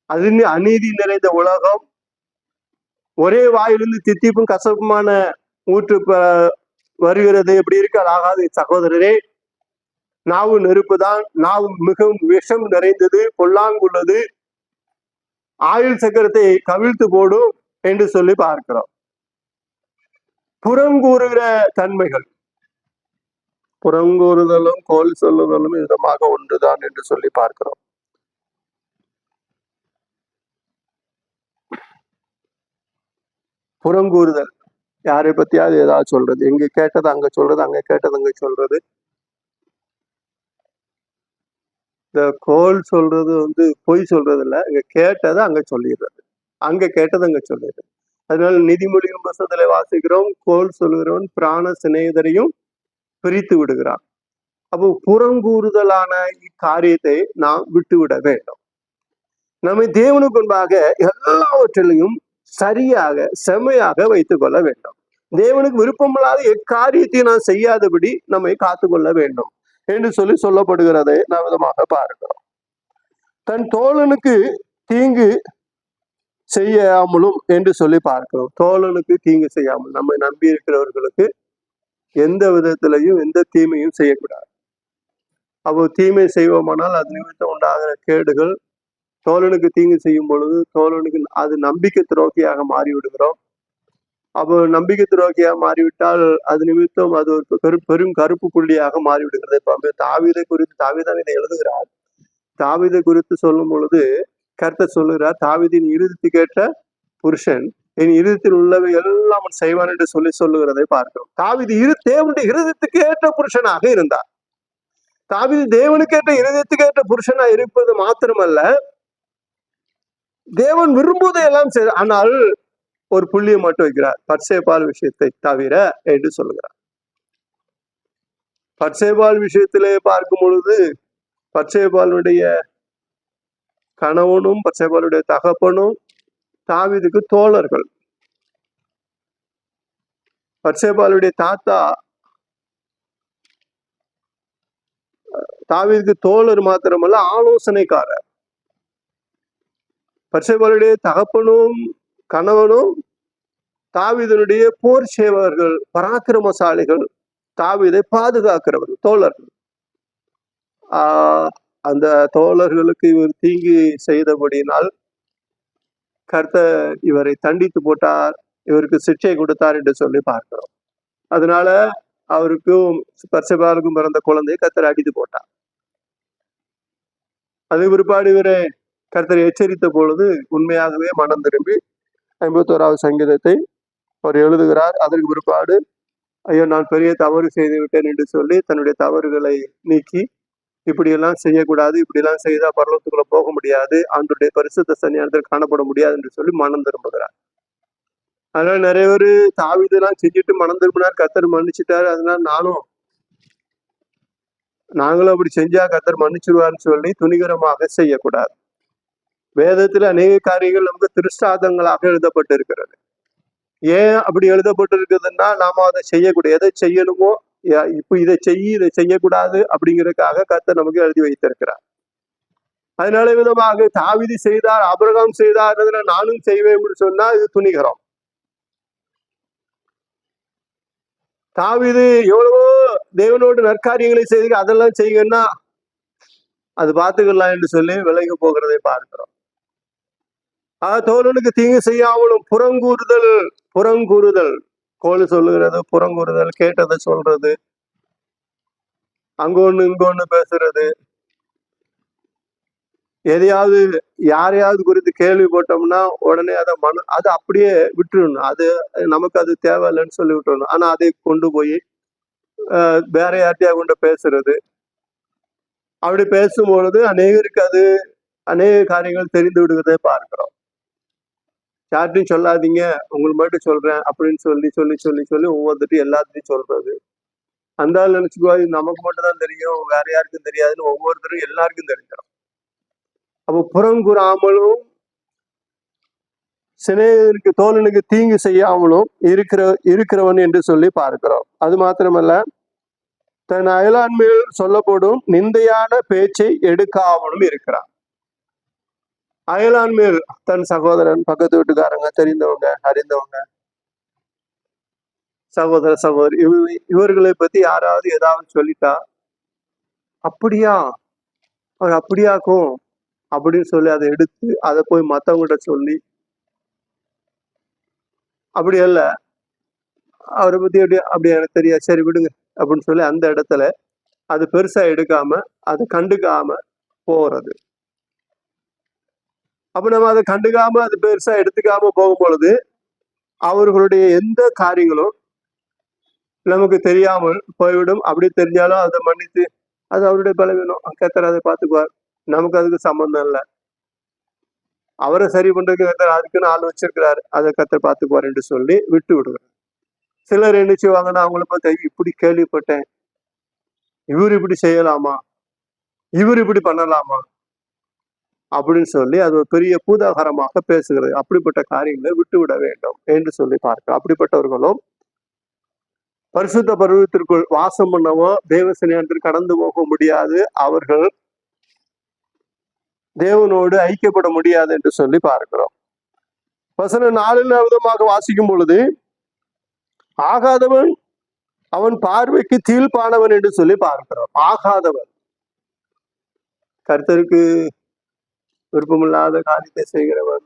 அது அநீதி நிறைந்த உலகம், ஒரே வாயிலிருந்து தித்திப்பும் கசப்புமான ஊற்று வருகிறது, எப்படி இருக்க ஆகாது சகோதரரே. நாவு நெருப்பு தான், நாவு மிகவும் விஷம் நிறைந்தது, பொல்லாங்குள்ளது, ஆயுள் சக்கரத்தை கவிழ்த்து போடும் என்று சொல்லி பார்க்கிறோம். புறங்கூறுகிற தன்மைகள், புறங்கூறுதலும் கோல் சொல்லுதலும் விதமாக ஒன்றுதான் என்று சொல்லி பார்க்கிறோம். புறங்கூறுதல், யாரை பத்தியாவது ஏதாவது சொல்றது, எங்க கேட்டது அங்க சொல்றது, அங்க கேட்டது அங்க சொல்றது. இந்த கோல் சொல்றது பொய் சொல்றது இல்ல, இங்க கேட்டதை அங்க சொல்லிடுறது, அங்க கேட்டது அங்க சொல்லிடுறது. அதனால நீதிமொழியும் புஸ்தகத்துல வாசிக்கிறோம், கோல் சொல்லுகிறவன் பிராண சிநேகிதரையும் பிரித்து விடுகிறான். அப்போ புறங்கூறுதலான இக்காரியத்தை நாம் விட்டுவிட வேண்டும். நம்மை தேவனுக்கு முன்பாக எல்லாவற்றிலையும் சரியாக செம்மையாக வைத்துக் கொள்ள வேண்டும். தேவனுக்கு விருப்பமில்லாத எக்காரியத்தை நாம் செய்யாதபடி நம்மை காத்துக்கொள்ள வேண்டும் என்று சொல்லப்படுகிறதை நாம் விதமாக பார்க்கிறோம். தன் தோழனுக்கு தீங்கு செய்யாமலும் என்று சொல்லி பார்க்கிறோம். தோழனுக்கு தீங்கு செய்யாமல், நம்மை நம்பி இருக்கிறவர்களுக்கு எந்த விதத்திலையும் எந்த தீமையும் செய்யக்கூடாது. அப்போ தீமை செய்வோமானால் அது நிமித்தம் உண்டாகிற கேடுகள், தோழனுக்கு தீங்கு செய்யும் பொழுது தோழனுக்கு அது நம்பிக்கை துரோகியாக மாறிவிடுகிறோம். அப்போ நம்பிக்கை துரோகியாக மாறிவிட்டால் அது நிமித்தம் அது ஒரு பெரும் கருப்பு புள்ளியாக மாறிவிடுகிறது. இப்போ தாவீதை குறித்து தாவீதான் இதை எழுதுகிறார். தாவீதை குறித்து சொல்லும் பொழுது கர்த்தர் சொல்லுகிறார், தாவீதின் இருதயத்துக்கு ஏற்ற புருஷன், என் இருதயத்தில் உள்ளவை எல்லாம் அவன் செய்வான் என்று சொல்லுகிறதை பார்க்கிறோம். தாவீது தேவனுடைய இருதயத்துக்கு ஏற்ற புருஷனாக இருந்தார். தாவீது தேவனுக்கு ஏற்ற இருதயத்துக்கு ஏற்ற புருஷனா இருப்பது மாத்திரமல்ல, தேவன் விரும்புவதை எல்லாம் ஆனால் ஒரு புள்ளியை மட்டும் வைக்கிறார், பத்சேபாள் விஷயத்தை தவிர என்று சொல்லுகிறார். பத்சேபாள் விஷயத்திலே பார்க்கும் பொழுது பத்சேபாளுடைய கணவனும் பத்சேபாளுடைய தகப்பனும் தாவீதுக்கு தோழர்கள். பத்சேபாளுடைய தாத்தா தாவீதுக்கு தோழர் மாத்திரமல்ல, ஆலோசனைக்காரர். பத்சேபாளுடைய தகப்பனும் கணவனும் தாவீதனுடைய போர் சேவகர்கள், பராக்கிரமசாலிகள், தாவீதை பாதுகாக்கிறவர்கள், தோழர்கள். அந்த தோழர்களுக்கு இவர் தீங்கு செய்தபடியினால் கர்த்தர் இவரை தண்டித்து போட்டார், இவருக்கு சிக்ஷை கொடுத்தார் என்று சொல்லி பார்க்கிறோம். அதனால அவருக்கும் பத்சேபாளுக்கும் பிறந்த குழந்தையை கர்த்தர் அடித்து போட்டார். அது பிற்பாடு இவரை கர்த்தர் எச்சரித்த பொழுது உண்மையாகவே மனம் திரும்பி 51வது சங்கீதத்தை அவர் எழுதுகிறார். அதற்கு பிற்பாடு ஐயோ நான் பெரிய தவறு செய்து விட்டேன் என்று சொல்லி தன்னுடைய தவறுகளை நீக்கி, இப்படியெல்லாம் செய்யக்கூடாது, இப்படியெல்லாம் செய்தா பரலோகத்துக்குள்ள போக முடியாது, ஆண்டவருடைய பரிசுத்த சன்னிதானத்தில் காணப்பட முடியாது என்று சொல்லி மனம் திரும்புகிறார். அதனால நிறைய பேர் தாவீதெல்லாம் செஞ்சுட்டு மனம் திரும்பினார், கர்த்தர் மன்னிச்சுட்டாரு, அதனால நாங்களும் அப்படி செஞ்சா கர்த்தர் மன்னிச்சிருவார்னு சொல்லி துணிகரமாக செய்யக்கூடாது. வேதத்துல அநேக காரியங்கள் நமக்கு திருஷ்டாந்தங்களாக எழுதப்பட்டு இருக்கிறது. ஏன் அப்படி எழுதப்பட்டிருக்குதுன்னா, நாம அதை செய்யக்கூடிய, எதை செய்யணுமோ, இப்ப இதை செய்யக்கூடாது அப்படிங்கிறதுக்காக கர்த்தர் நமக்கு எழுதி வைத்திருக்கிறார். அதனால விதமாக தாவீது செய்தார், ஆபிரகாம் செய்தார், நானும் செய்வேன் சொன்னா இது துணிகரம். தாவீது எவ்வளவோ தேவனோடு நற்காரியங்களை செய்து அதெல்லாம் செய்யுங்கன்னா அது பார்த்துக்கலாம் என்று சொல்லி விலகி போகிறதை பார்க்கிறோம். தோழனுக்கு தீங்கு செய்யாமலும் புறங்கூறுதல் கோல் சொல்லுகிறது, புறங்கூறுதல், கேட்டதை சொல்றது, அங்கொன்னு இங்கொன்னு பேசுறது, எதையாவது யாரையாவது குறித்து கேள்விப்பட்டோம்னா உடனே அதை அப்படியே விட்டுடணும், அது நமக்கு அது தேவையில்லைன்னு சொல்லி விட்டுறணும். ஆனா அதை கொண்டு போய் வேற யார்ட்டையா கொண்டு பேசுறது, அப்படி பேசும்பொழுது அநேகருக்கு அது அநேக காரியங்கள் தெரிந்து விடுவதை பார்க்கிறோம். யார்ட்டையும் சொல்லாதீங்க, உங்களுக்கு மட்டும் சொல்றேன் அப்படின்னு சொல்லி சொல்லி சொல்லி சொல்லி ஒவ்வொருத்தையும் எல்லாத்தையும் சொல்றது. அந்த ஆள் நினைச்சுக்குவா இது நமக்கு மட்டும் தான் தெரியும், வேற யாருக்கும் தெரியாதுன்னு ஒவ்வொருத்தரும் எல்லாருக்கும் தெரிஞ்சிடும். அப்போ புறங்குறாமலும் சிநேகிதருக்கு தோழனுக்கு தீங்கு செய்யாமலும் இருக்கிறவன் என்று சொல்லி பார்க்கிறோம். அது மாத்திரமல்ல, தன் அயலான்மையில் சொல்லப்படும் நிந்தையான பேச்சை எடுக்காமலும் இருக்கிறான். அயலான்மையில் தன் சகோதரன், பக்கத்து வீட்டுக்காரங்க, தெரிந்தவங்க, அறிந்தவங்க, சகோதரி இவர்களை பத்தி யாராவது ஏதாவது சொல்லிட்டா, அப்படியா அவர் அப்படியாக்கும் அப்படின்னு சொல்லி அதை எடுத்து அதை போய் மத்தவங்ககிட்ட சொல்லி, அப்படி அல்ல அவரை பத்தி அப்படி எனக்கு தெரியாது, சரி விடுங்க அப்படின்னு சொல்லி அந்த இடத்துல அது பெருசா எடுக்காம அதை கண்டுக்காம போறது. அப்ப நம்ம அதை கண்டுக்காம அது பெருசா எடுத்துக்காம போகும் பொழுது அவர்களுடைய எந்த காரியங்களும் நமக்கு தெரியாமல் போய்விடும். அப்படி தெரிஞ்சாலும் அதை மன்னித்து, அது அவருடைய பலவீனம், கர்த்தர் அதை பார்த்துக்குவார், நமக்கு அதுக்கு சம்பந்தம் இல்லை, அவரை சரி பண்றதுக்கு கர்த்தர் அதுக்குன்னு ஆள் வச்சிருக்கிறாரு, அதை கர்த்தர் பார்த்துக்குவார் என்று சொல்லி விட்டு விடுவார். சிலர் என்ன செய்வாங்கன்னா, அவங்கள பார்த்து இப்படி கேள்விப்பட்டேன், இவர் இப்படி செய்யலாமா, இவர் இப்படி பண்ணலாமா அப்படின்னு சொல்லி அது ஒரு பெரிய பூதாகரமாக பேசுகிறது. அப்படிப்பட்ட காரியங்களை விட்டுவிட வேண்டும் என்று சொல்லி பார்க்கிறோம். அப்படிப்பட்டவர்களும் பரிசுத்த பருவத்திற்குள் வாசம் பண்ணவோ தேவ சன்னிதானத்தில் கடந்து போக முடியாது. அவர்கள் தேவனோடு ஐக்கியப்பட முடியாது என்று சொல்லி பார்க்கிறோம். வசனம் 4 விதமாக வாசிக்கும் பொழுது, ஆகாதவன் அவன் பார்வைக்கு தீழ்ப்பானவன் என்று சொல்லி பார்க்கிறோம். ஆகாதவன், கர்த்தருக்கு விருப்பமில்லாத காரியத்தை செய்கிறவன்.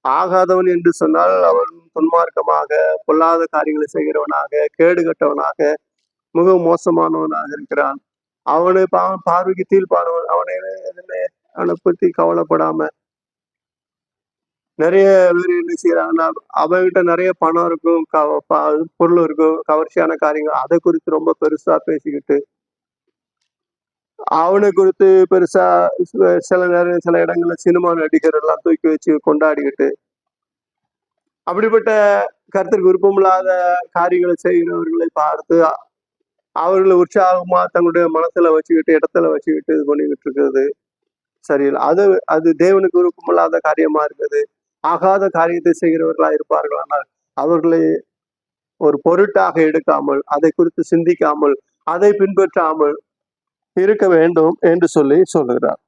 ஆகாதவன் என்று சொன்னால் அவன் துன்மார்க்கமாக பொல்லாத காரியங்களை செய்கிறவனாக, கேடு கட்டவனாக, மிக மோசமானவனாக இருக்கிறான். அவனை பார்வைக்கு தீழ்ப்பானவன். அவனை பத்தி கவலைப்படாம நிறைய பேர் என்ன செய்யறாங்கன்னா, அவன்கிட்ட நிறைய பணம் இருக்கும், பொருள் இருக்கும், கவர்ச்சியான காரியங்கள், அதை குறித்து ரொம்ப பெருசா பேசிக்கிட்டு, அவனை குறித்து பெருசா சில நேரம் சில இடங்கள்ல சினிமா நடிகர் எல்லாம் தூக்கி வச்சு கொண்டாடிக்கிட்டு, அப்படிப்பட்ட கர்த்தருக்கு விருப்பமில்லாத காரியங்களை செய்கிறவர்களை பார்த்து அவர்களை உற்சாகமா தங்களுடைய மனசுல வச்சுக்கிட்டு இடத்துல வச்சுக்கிட்டு இது பண்ணிக்கிட்டு இருக்கிறது சரியில்லை. அது தேவனுக்கு விருப்பமில்லாத காரியமா இருக்குது. ஆகாத காரியத்தை செய்கிறவர்களா இருப்பார்கள். ஆனால் அவர்களை ஒரு பொருட்டாக எடுக்காமல், அதை குறித்து சிந்திக்காமல், அதை பின்பற்றாமல் இருக்க வேண்டும் என்று சொல்லி சொல்லுகிறார்.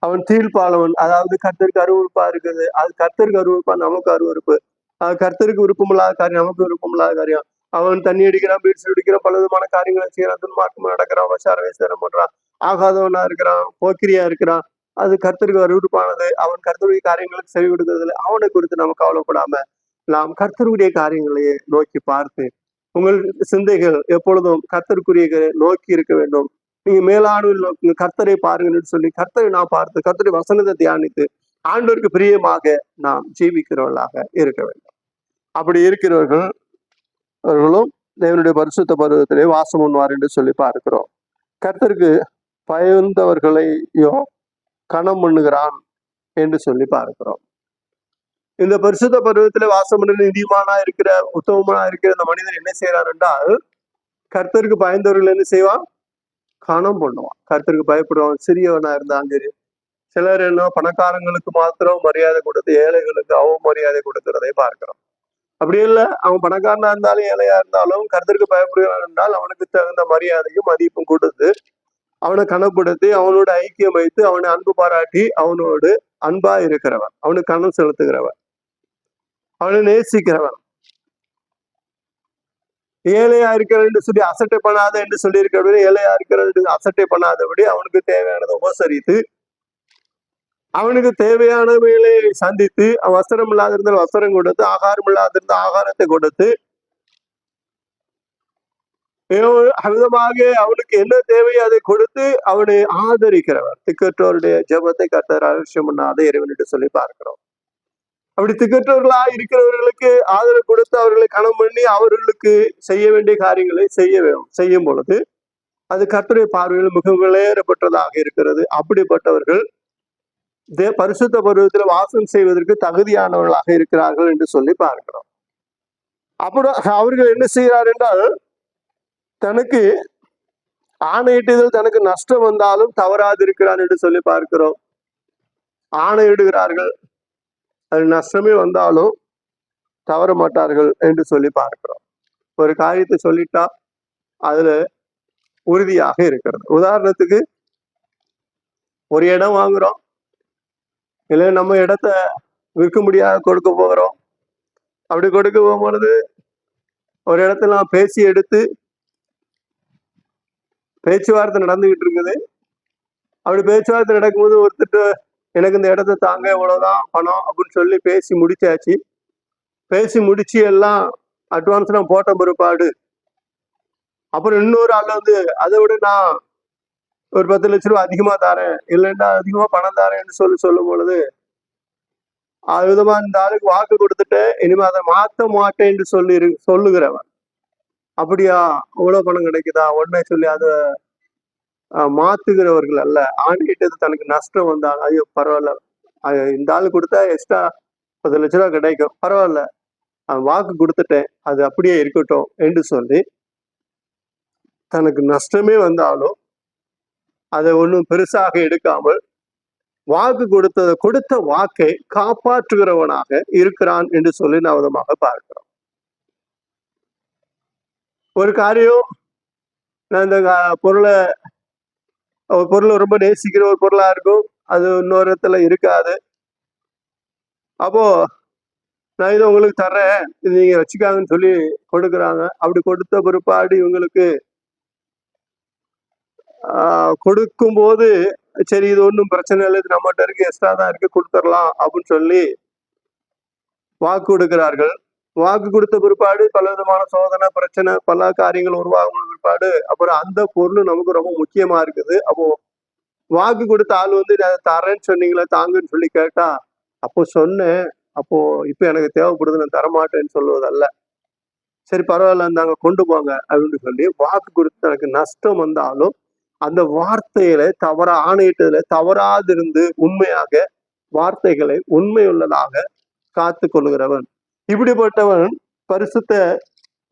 அவன் தீழ்ப்பாளவன், அதாவது கர்த்தருக்கு அருவருப்பா இருக்குது. அது கர்த்தருக்கு அருவருப்பா, நமக்கு அருவருப்பு. அது கர்த்தருக்கு விருப்பமில்லாத காரியம், நமக்கு விருப்பமில்லாத காரியம். அவன் தண்ணி அடிக்கிறான், பீட்ஸ் அடிக்கிறான், பல விதமான காரியங்களை செய்யறான், துன்மார்க்கமா நடக்கிறான், வசார வேசனம் பண்றான், ஆகாதவனா இருக்கிறான், போக்கிரியா இருக்கிறான். அது கர்த்தருக்கு அருவருப்பானது. அவன் கர்த்தருடைய காரியங்களுக்கு செவி கொடுக்கறதில்லை. அவனை குறித்து நம்ம கவலைப்படாம நாம் கர்த்தருடைய காரியங்களையே நோக்கி பார்த்து, உங்கள் சிந்தைகள் எப்பொழுதும் கர்த்தருக்குரிய நோக்கி இருக்க வேண்டும். நீங்க மேலானவில் நோக்கி கர்த்தரை பாருங்கன்னு சொல்லி கர்த்தரை நாம் பார்த்து கர்த்தருடைய வசனத்தை தியானித்து ஆண்டவருக்கு பிரியமாக நாம் ஜீவிக்கிறவர்களாக இருக்க வேண்டும். அப்படி இருக்கிறவர்களும் தேவனுடைய பரிசுத்த பருவத்திலே வாசம் பண்ணுவார் என்று சொல்லி பார்க்கிறோம். கர்த்தருக்கு பயந்தவர்களையோ கணம் பண்ணுகிறான் என்று சொல்லி பார்க்கிறோம். இந்த பரிசுத்த பருவத்திலே வாசம் பண்ண நீதிமானா இருக்கிற உத்தமனா இருக்கிற இந்த மனிதன் என்ன செய்யறான் என்றால், கர்த்தருக்கு பயந்தவர்கள் என்ன செய்வான், கணம் பண்ணுவான். கர்த்தருக்கு பயப்படுவான். சிறியவனா இருந்தாலும் சரி. சிலர் என்ன பணக்காரங்களுக்கு மாத்திரம் மரியாதை கொடுத்து ஏழைகளுக்கு அவமரியாதை கொடுக்கிறதை பார்க்கிறோம். அப்படி இல்லை, அவன் பணக்காரனா இருந்தாலும் ஏழையா இருந்தாலும் கர்த்தருக்கு பயப்படுகிறான் என்றால் அவனுக்கு தகுந்த மரியாதையும் மதிப்பும் கொடுத்து அவனை கனப்படுத்தி அவனோட ஐக்கியம் வைத்து அவனை அன்பு பாராட்டி அவனோடு அன்பா இருக்கிறவன், அவனுக்கு கணம் செலுத்துகிறவன், அவனை நேசிக்கிறவன். ஏழையா இருக்கிறவன் என்று சொல்லி அசட்டை பண்ணாத என்று சொல்லி இருக்கிறவன், ஏழையா இருக்கிறவன் அசட்டை பண்ணாதபடி அவனுக்கு தேவையானதை உபசரித்து அவனுக்கு தேவையானவைகளை சந்தித்து, வஸ்திரம் இல்லாதிருந்தால் வஸ்திரம் கொடுத்து, ஆகாரம் இல்லாதிருந்தால் ஆகாரத்தை கொடுத்து, விதமாக அவனுக்கு என்ன தேவையோ அதை கொடுத்து அவனை ஆதரிக்கிறவர். திக்கற்றோருடைய ஜெபத்தை கர்த்தர் அவசியம் பண்ணாத இறைவனிட்டு சொல்லி பார்க்கிறோம். அப்படி திக்கற்றவர்களா இருக்கிறவர்களுக்கு ஆதரவு கொடுத்து அவர்களை கணம் பண்ணி அவர்களுக்கு செய்ய வேண்டிய காரியங்களை செய்யும் பொழுது அது கர்த்தருடைய பார்வையில் மிக விலையேறப்பட்டதாக இருக்கிறது. அப்படிப்பட்டவர்கள் பரிசுத்த பருவத்தில் வாசம் செய்வதற்கு தகுதியானவர்களாக இருக்கிறார்கள் என்று சொல்லி பார்க்கிறோம். அப்படி அவர்கள் என்ன செய்கிறார் என்றால், தனக்கு ஆணையிட்டதில் தனக்கு நஷ்டம் வந்தாலும் தவறாதிருக்கிறான் என்று சொல்லி பார்க்கிறோம். ஆணையிடுகிறார்கள், அது நஷ்டமே வந்தாலும் தவற மாட்டார்கள் என்று சொல்லி பார்க்கிறோம். ஒரு காரியத்தை சொல்லிட்டா அதுல உறுதியாக இருக்கிறது. உதாரணத்துக்கு ஒரு இடம் வாங்குறோம், இல்லை நம்ம இடத்த விற்க முடியாத கொடுக்க போகிறோம். அப்படி கொடுக்க போகும்பொழுது ஒரு இடத்துல நான் பேசி எடுத்து பேச்சுவார்த்தை நடந்துகிட்டு இருக்குது. அப்படி பேச்சுவார்த்தை நடக்கும்போது ஒருத்தர் எனக்கு இந்த இடத்த தாங்க இவ்வளவுதான் பணம் அப்படின்னு சொல்லி பேசி முடிச்சாச்சு. பேசி முடிச்சு எல்லாம் அட்வான்ஸ் நான் போட்ட பிற்பாடு அப்புறம் இன்னொரு ஆள் வந்து அதை விட நான் ஒரு 10 லட்ச ரூபா அதிகமா தரேன், இல்லைன்னா அதிகமா பணம் தரேன்னு சொல்லும் பொழுது அது விதமா இந்த ஆளுக்கு வாக்கு கொடுத்துட்டு இனிமே அதை மாத்த மாட்டேன் என்று சொல்லுகிறவன், அப்படியா இவ்வளவு பணம் கிடைக்குதா உடனே சொல்லி அதை மாத்துகிறவர்கள் அல்ல. ஆண்டிட்டது தனக்கு நஷ்டம் வந்தாங்க, ஐயோ பரவாயில்ல, இந்த ஆளு கொடுத்தா எக்ஸ்ட்ரா 10 லட்ச ரூபா கிடைக்கும், பரவாயில்ல வாக்கு கொடுத்துட்டேன் அது அப்படியே இருக்கட்டும் என்று சொல்லி தனக்கு நஷ்டமே வந்தாலும் அதை ஒன்றும் பெருசாக எடுக்காமல் வாக்கு கொடுத்த வாக்கை காப்பாற்றுகிறவனாக இருக்கிறான் என்று சொல்லி நவதமாக பார்க்கிறோம். ஒரு காரியம், நான் இந்த பொருளை ரொம்ப நேசிக்கிற ஒரு பொருளா இருக்கும், அது இன்னொரு இடத்துல இருக்காது. அப்போ நான் இதை உங்களுக்கு தர்றேன், இது நீங்க வச்சுக்காங்கன்னு சொல்லி கொடுக்குறாங்க. அப்படி கொடுத்த பிற்பாடு இவங்களுக்கு கொடுக்கும்போது சரி இது ஒன்றும் பிரச்சனை இல்லை, இது நம்மகிட்ட இருக்கு, எக்ஸ்ட்ரா தான் இருக்கு, கொடுத்துடலாம் அப்படின்னு சொல்லி வாக்கு கொடுக்கிறார்கள். வாக்கு கொடுத்த பிற்பாடு பல விதமான சோதனை பிரச்சனை பல காரியங்கள் உருவாகும் பிற்பாடு அப்புறம் அந்த பொருள் நமக்கு ரொம்ப முக்கியமா இருக்குது. அப்போ வாக்கு கொடுத்த ஆள் வந்து தரேன்னு சொன்னீங்களா, தாங்கன்னு சொல்லி கேட்டா, அப்போ சொன்னேன், அப்போ இப்ப எனக்கு தேவைப்படுது, நான் தரமாட்டேன்னு சொல்லுவதல்ல. சரி பரவாயில்ல, இருந்தாங்க கொண்டு போங்க அப்படின்னு சொல்லி வாக்கு கொடுத்து எனக்கு நஷ்டம் வந்தாலும் அந்த வார்த்தைகளை ஆணையிட்டதுல தவறாதிருந்து உண்மையாக வார்த்தைகளை உண்மையுள்ளதாக காத்து கொள்ளுகிறவன், இப்படிப்பட்டவன் பரிசுத்த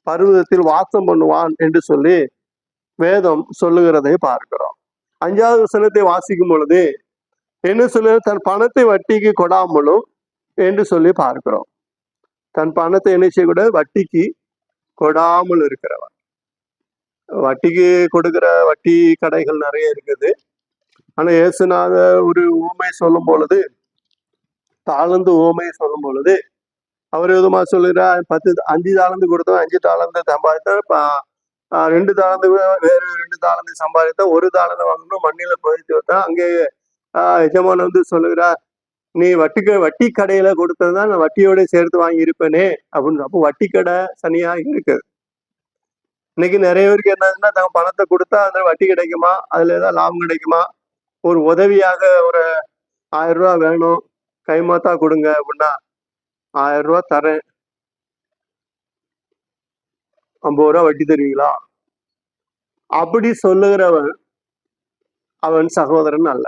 பர்வதத்தில் வாசம் பண்ணுவான் என்று சொல்லி வேதம் சொல்லுகிறதை பார்க்கிறோம். 5வது வசனத்தை வாசிக்கும் பொழுது என்ன சொல்லு, தன் பணத்தை வட்டிக்கு கொடாமலும் என்று சொல்லி பார்க்கிறோம். தன் பணத்தை என்ன செய்யக்கூடாது, வட்டிக்கு கொடாமல் இருக்கிறவன். வட்டிக்கு கொடுக்கிற வட்டி கடைகள் நிறைய இருக்குது. ஆனா இயேசுநாத ஒரு ஊமை சொல்லும் பொழுது, தாளந்து ஊமையை சொல்லும் பொழுது அவர் விதமா சொல்லுகிறார், 5 தாளந்து கொடுத்தவன் 5 தாளந்து சம்பாதித்தான், 2 தாளந்து வேறு 2 தாளந்து சம்பாதித்தான், 1 தாளந்து வாங்கணும் மண்ணில புதைத்து வைத்தான். அங்கே எஜமான் வந்து சொல்லுகிறார், நீ வட்டி கடையில கொடுத்ததுதான் நான் வட்டியோட சேர்த்து வாங்கி இருப்பேனே அப்படின்னு. அப்போ வட்டி கடை சனியா இருக்குது. இன்னைக்கு நிறைய பேருக்கு என்னதுன்னா, தங்க பணத்தை கொடுத்தா அந்த வட்டி கிடைக்குமா, அதுல ஏதாவது லாபம் கிடைக்குமா, ஒரு உதவியாக ஒரு 1000 ரூபாய் வேணும், கைமாத்தா கொடுங்க அப்படின்னா 1000 ரூபாய் தரேன், 50 ரூபாய் வட்டி தருவீங்களா அப்படி சொல்லுகிறவன் அவன் சகோதரன் அல்ல.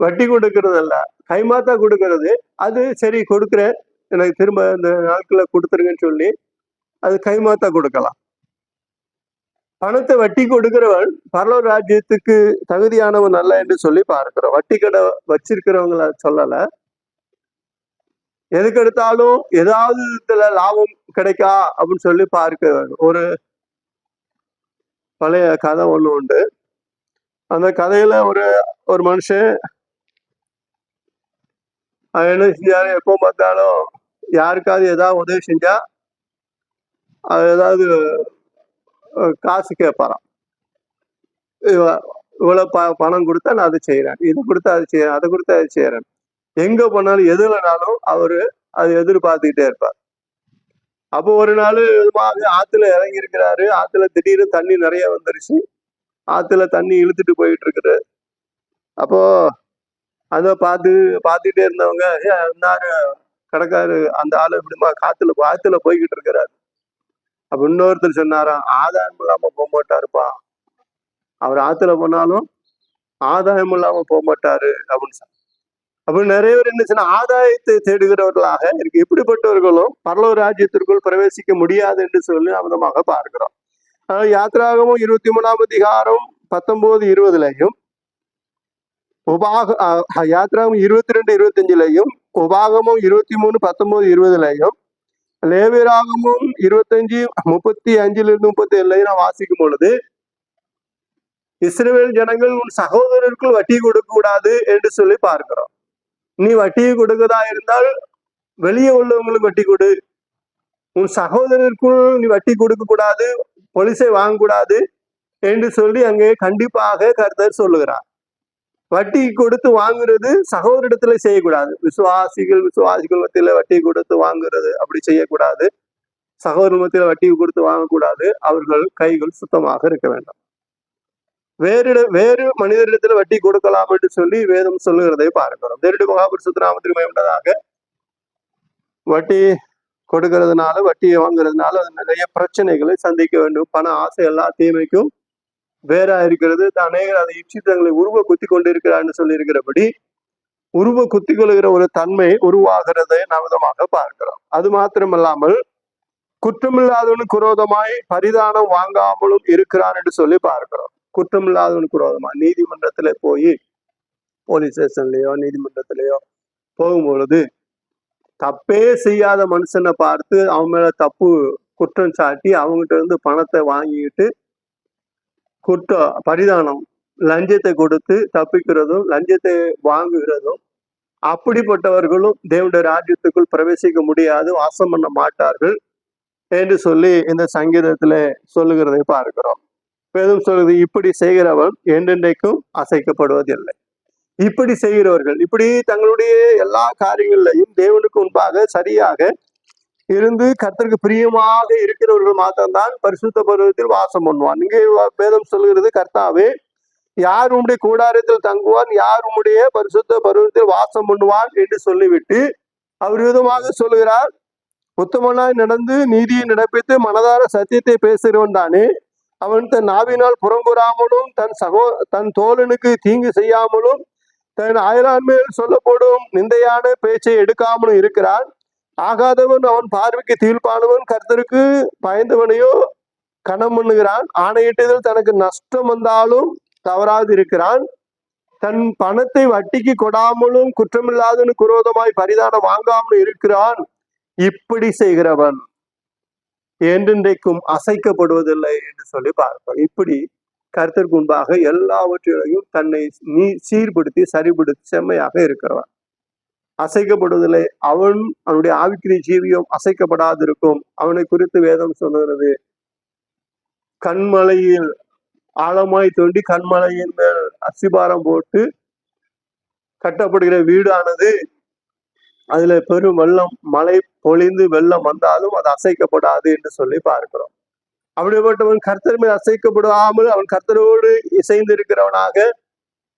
வட்டி கொடுக்கறது அல்ல, கைமாத்தா கொடுக்கறது. அது சரி கொடுக்குறேன், எனக்கு திரும்ப இந்த நாட்களை கொடுத்துருங்கன்னு சொல்லி அது கைமாத்தா கொடுக்கலாம். பணத்தை வட்டி கொடுக்கிறவன் பரலோக ராஜ்யத்துக்கு தகுதியானவன் அல்ல என்று சொல்லி பார்க்கிறோம். வட்டி கடை வச்சிருக்கிறவங்கள சொல்லல, எதுக்கு எடுத்தாலும் ஏதாவது இதுல லாபம் கிடைக்கா அப்படின்னு சொல்லி பார்க்க வேண்டும். ஒரு பழைய கதை ஒண்ணு உண்டு. அந்த கதையில ஒரு மனுஷன் என்ன செஞ்சாரு, எப்போ பார்த்தாலும் யாருக்காவது ஏதாவது உதவி செஞ்சா அது ஏதாவது காசு கேட்பாராம். இவ்வளவு பணம் கொடுத்தா நான் அதை செய்யறேன், இது கொடுத்தா அது செய்யறேன், அதை கொடுத்தா அது செய்யறேன். எங்க போனாலும் எதுலனாலும் அவரு அதை எதிர்பார்த்துக்கிட்டே இருப்பார். அப்போ ஒரு நாள் ஆத்துல இறங்கி இருக்கிறாரு. ஆத்துல திடீர்னு தண்ணி நிறைய வந்துருச்சு. ஆத்துல தண்ணி இழுத்துட்டு போயிட்டு இருக்குது. அப்போ அதை பார்த்துட்டே இருந்தவங்க, இன்னாரு கடைக்காரு அந்த ஆளு இப்படிமா ஆத்துல போய்கிட்டு இருக்கிறாரு. அப்ப இன்னொருத்தர் சொன்னாராம், ஆதாயம் இல்லாம போக மாட்டாருப்பா, அவர் ஆத்துல போனாலும் ஆதாயம் இல்லாம போக மாட்டாரு அப்படின்னு சொன்னார். அப்ப நிறைய பேர் என்ன சொன்னா, ஆதாயத்தை தேடுகிறவர்களாக இருக்கு. இப்படிப்பட்டவர்களும் பரலோக ராஜ்யத்திற்குள் பிரவேசிக்க முடியாது என்று சொல்லி அமிதமாக பார்க்கிறோம். யாத்திராகமும் 23ஆம் அதிகாரம் 19-20 யாத்திராகமும் 22-25 உபாகமும் 23-19-20 லேவியராகமும் 25-35-37 நான் வாசிக்கும் பொழுது, இஸ்ரவேல் ஜனங்கள் உன் சகோதரருக்குள் வட்டி கொடுக்க கூடாது என்று சொல்லி பார்க்கிறோம். நீ வட்டியை கொடுக்கதா இருந்தால் வெளியே உள்ளவங்களுக்கு வட்டி கொடு, உன் சகோதரருக்குள் நீ வட்டி கொடுக்க கூடாது, பொலிசை வாங்கக்கூடாது என்று சொல்லி அங்கே கண்டிப்பாக கர்த்தர் சொல்லுகிறார். வட்டி கொடுத்து வாங்குறது சகோதரிடத்துல செய்யக்கூடாது. விசுவாசிகள் மத்தியில வட்டி கொடுத்து வாங்குறது அப்படி செய்யக்கூடாது. சகோதர மத்தியில வட்டி கொடுத்து வாங்கக்கூடாது. அவர்கள் கைகள் சுத்தமாக இருக்க வேண்டும். வேறு மனிதரிடத்துல வட்டி கொடுக்கலாம் என்று சொல்லி வேதம் சொல்லுகிறதை பார்க்கிறோம். தேவனுடைய மகாபரிசுத்த நாமத்திற்கு மகிமையுண்டாதாக. வட்டி கொடுக்கறதுனால, வட்டியை வாங்குறதுனால அது நிறைய பிரச்சனைகளை சந்திக்க வேண்டும். பண ஆசை எல்லா தீமைக்கும் வேறா இருக்கிறது. அநேகர் அதை இச்சித்தங்களை உருவ குத்தி கொண்டு இருக்கிறான்னு சொல்லி இருக்கிறபடி உருவ குத்தி கொள்கிற ஒரு தன்மை உருவாகிறதை நாம் விதமாக பார்க்கிறோம். அது மாத்திரமல்லாமல் குற்றமில்லாதவனுக்கு விரோதமாய் பரிதானம் வாங்காமலும் இருக்கிறான் என்று சொல்லி பார்க்கிறோம். குற்றமில்லாதவனுக்கு விரோதமா நீதிமன்றத்துல போய் போலீஸ் ஸ்டேஷன்லயோ நீதிமன்றத்திலயோ போகும்பொழுது தப்பே செய்யாத மனுஷனை பார்த்து அவன் மேல தப்பு குற்றம் சாட்டி அவங்ககிட்ட இருந்து பணத்தை வாங்கிட்டு பரிதானம் லஞ்சத்தை கொடுத்து தப்பிக்கிறதும் லஞ்சத்தை வாங்குகிறதும் அப்படிப்பட்டவர்களும் தேவனுடைய ராஜ்யத்துக்குள் பிரவேசிக்க முடியாது, வாசம் பண்ண மாட்டார்கள் என்று சொல்லி இந்த சங்கீதத்துல சொல்லுகிறதை பார்க்கிறோம். வேதம் சொல்லுது, இப்படி செய்கிறவன் என்றென்றைக்கும் அசைக்கப்படுவதில்லை. இப்படி செய்கிறவர்கள் இப்படி தங்களுடைய எல்லா காரியங்களையும் தேவனுக்கு முன்பாக சரியாக இருந்து கர்த்தருக்கு பிரியமாக இருக்கிறவர்கள் மாத்திரம்தான் பரிசுத்த பருவத்தில் வாசம் பண்ணுவான். இங்கே வேதம் சொல்லுகிறது, கர்த்தாவே யார் உம்முடைய கூடாரத்தில் தங்குவான், யார் உம்முடைய பரிசுத்த பருவத்தில் வாசம் பண்ணுவான் என்று சொல்லிவிட்டு அவர் விதமாக சொல்லுகிறார், உத்தமனாய் நடந்து நீதியை நடப்பித்து மனதார சத்தியத்தை பேசுகிறவன் தானே, அவன் தன் நாவினால் புறங்குறாமலும் தன் தோழனுக்கு தீங்கு செய்யாமலும் தன் அயலான் மேல் சொல்லப்படும் நிந்தையான பேச்சை எடுக்காமலும் இருக்கிறான். ஆகாதவன் அவன் பார்வைக்கு தீர்ப்பானவன் கர்த்தருக்கு பயந்தவனையோ கணம் பண்ணுகிறான். ஆணையிட்டதில் தனக்கு நஷ்டம் வந்தாலும் தவறாது இருக்கிறான். தன் பணத்தை வட்டிக்கு கொடாமலும் குற்றமில்லாதவனுக்கு விரோதமாய் பரிதானம் வாங்காமலும் இருக்கிறான். இப்படி செய்கிறவன் என்றென்றைக்கும் அசைக்கப்படுவதில்லை என்று சொல்லி பார்ப்போம். இப்படி கர்த்தருக்கு முன்பாக எல்லாவற்றையும் தன்னை சீர்படுத்தி சரிபடுத்தி செம்மையாக இருக்கிறவன் அசைக்கப்படுவதில்லை. அவனுடைய ஆவிக்குரிய ஜீவியம் அசைக்கப்படாதிருக்கும். அவனை குறித்து வேதம் சொல்லுகிறது, கண்மலையில் ஆழமாய் தோண்டி கண்மலையின் மேல் அசிபாரம் போட்டு கட்டப்படுகிற வீடானது அதுல பெரும் வெள்ளம் மழை பொழிந்து வெள்ளம் வந்தாலும் அது அசைக்கப்படாது என்று சொல்லி பார்க்கிறோம். அப்படிப்பட்டவன் கர்த்தர் மேல் அசைக்கப்படாமல் அவன் கர்த்தரோடு இசைந்து இருக்கிறவனாக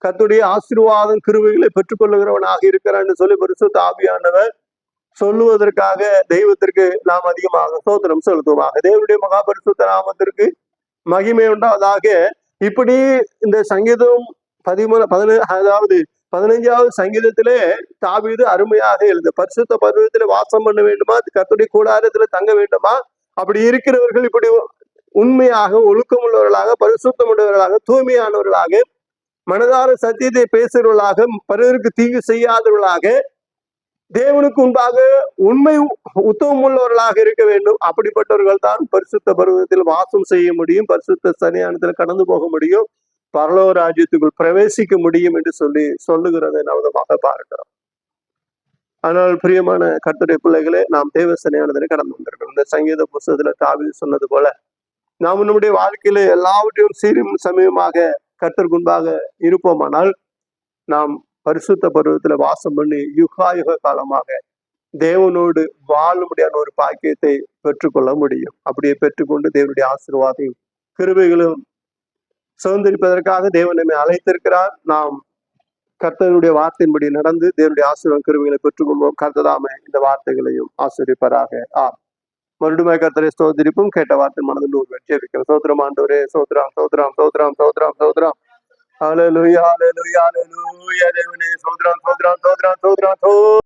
கர்த்தருடைய ஆசீர்வாதம் கிருபைகளை பெற்றுக்கொள்ளுகிறவனாக இருக்கிறான் என்று சொல்லி பரிசுத்த ஆவியானவர் சொல்லுவதற்காக தெய்வத்திற்கு நாம் அதிகமாக ஸ்தோத்திரம் செலுத்துவாங்க. தேவனுடைய மகா பரிசுத்த நாமத்திற்கு மகிமை உண்டாவதாக. இப்படி இந்த சங்கீதம் 15வது சங்கீதத்திலே தாவீது அருமையாக எழுது, பரிசுத்த பருவத்திலே வாசம் பண்ண வேண்டுமா, கர்த்தருடைய கூடாரத்துல தங்க வேண்டுமா, அப்படி இருக்கிறவர்கள் இப்படி உண்மையாக ஒழுக்கம் உள்ளவர்களாக பரிசுத்தம் உள்ளவர்களாக தூய்மையானவர்களாக மனதார சத்தியத்தை பேசுகிறவர்களாக பிறருக்கு தீங்கு செய்யாதவர்களாக தேவனுக்கு முன்பாக உண்மை உத்தமம் உள்ளவர்களாக இருக்க வேண்டும். அப்படிப்பட்டவர்கள் தான் பரிசுத்த பருவத்தில் வாசம் செய்ய முடியும், பரிசுத்த சன்னிதானத்துல கடந்து போக முடியும், பரலோக ராஜ்யத்துக்குள் பிரவேசிக்க முடியும் என்று சொல்லி சொல்லுகிறதை நாம் பார்க்கிறோம். ஆனால் பிரியமான கர்த்தருடைய பிள்ளைகளே, நாம் தேவ சன்னிதானத்திலே கடந்து வந்திருக்கிறோம். இந்த சங்கீத புஸ்தகத்துல தாவீது சொன்னது போல நாம் நம்முடைய வாழ்க்கையில எல்லாவற்றையும் சீரும் சமயமாக கர்த்தருக்கு முன்பாக இருப்போமானால் நாம் பரிசுத்த பருவத்துல வாசம் பண்ணி யுக காலமாக தேவனோடு வாழ முடியாத ஒரு பாக்கியத்தை பெற்றுக்கொள்ள முடியும். அப்படியே பெற்றுக்கொண்டு தேவனுடைய ஆசீர்வாதையும் கிருபைகளும் சுதந்திரிப்பதற்காக தேவன் நம்மை அழைத்திருக்கிறார். நாம் கர்த்தருடைய வார்த்தையின்படி நடந்து தேவனுடைய ஆசீர்வாத கிருபைகளை பெற்றுக்கொள்வோம். கர்த்ததாமே இந்த வார்த்தைகளையும் ஆசீர்வதிப்பாராக. மறுபடியும் கர்த்தரை ஸ்தோத்திரிப்பும் கேட்ட வார்த்தை மனதில் ஒரு ஜெபிக்கிறோம். சோத்திரம் ஆண்டவரே, சோத்திரம் சோத்திரம் சோத்திரம் சோத்திரம் சோத்திரம். ஹல்லேலூயா ஹல்லேலூயா ஹல்லேலூயா. தேவனே சோத்திரம் சோத்திரம் சோத்திரம் சோத்திரம்.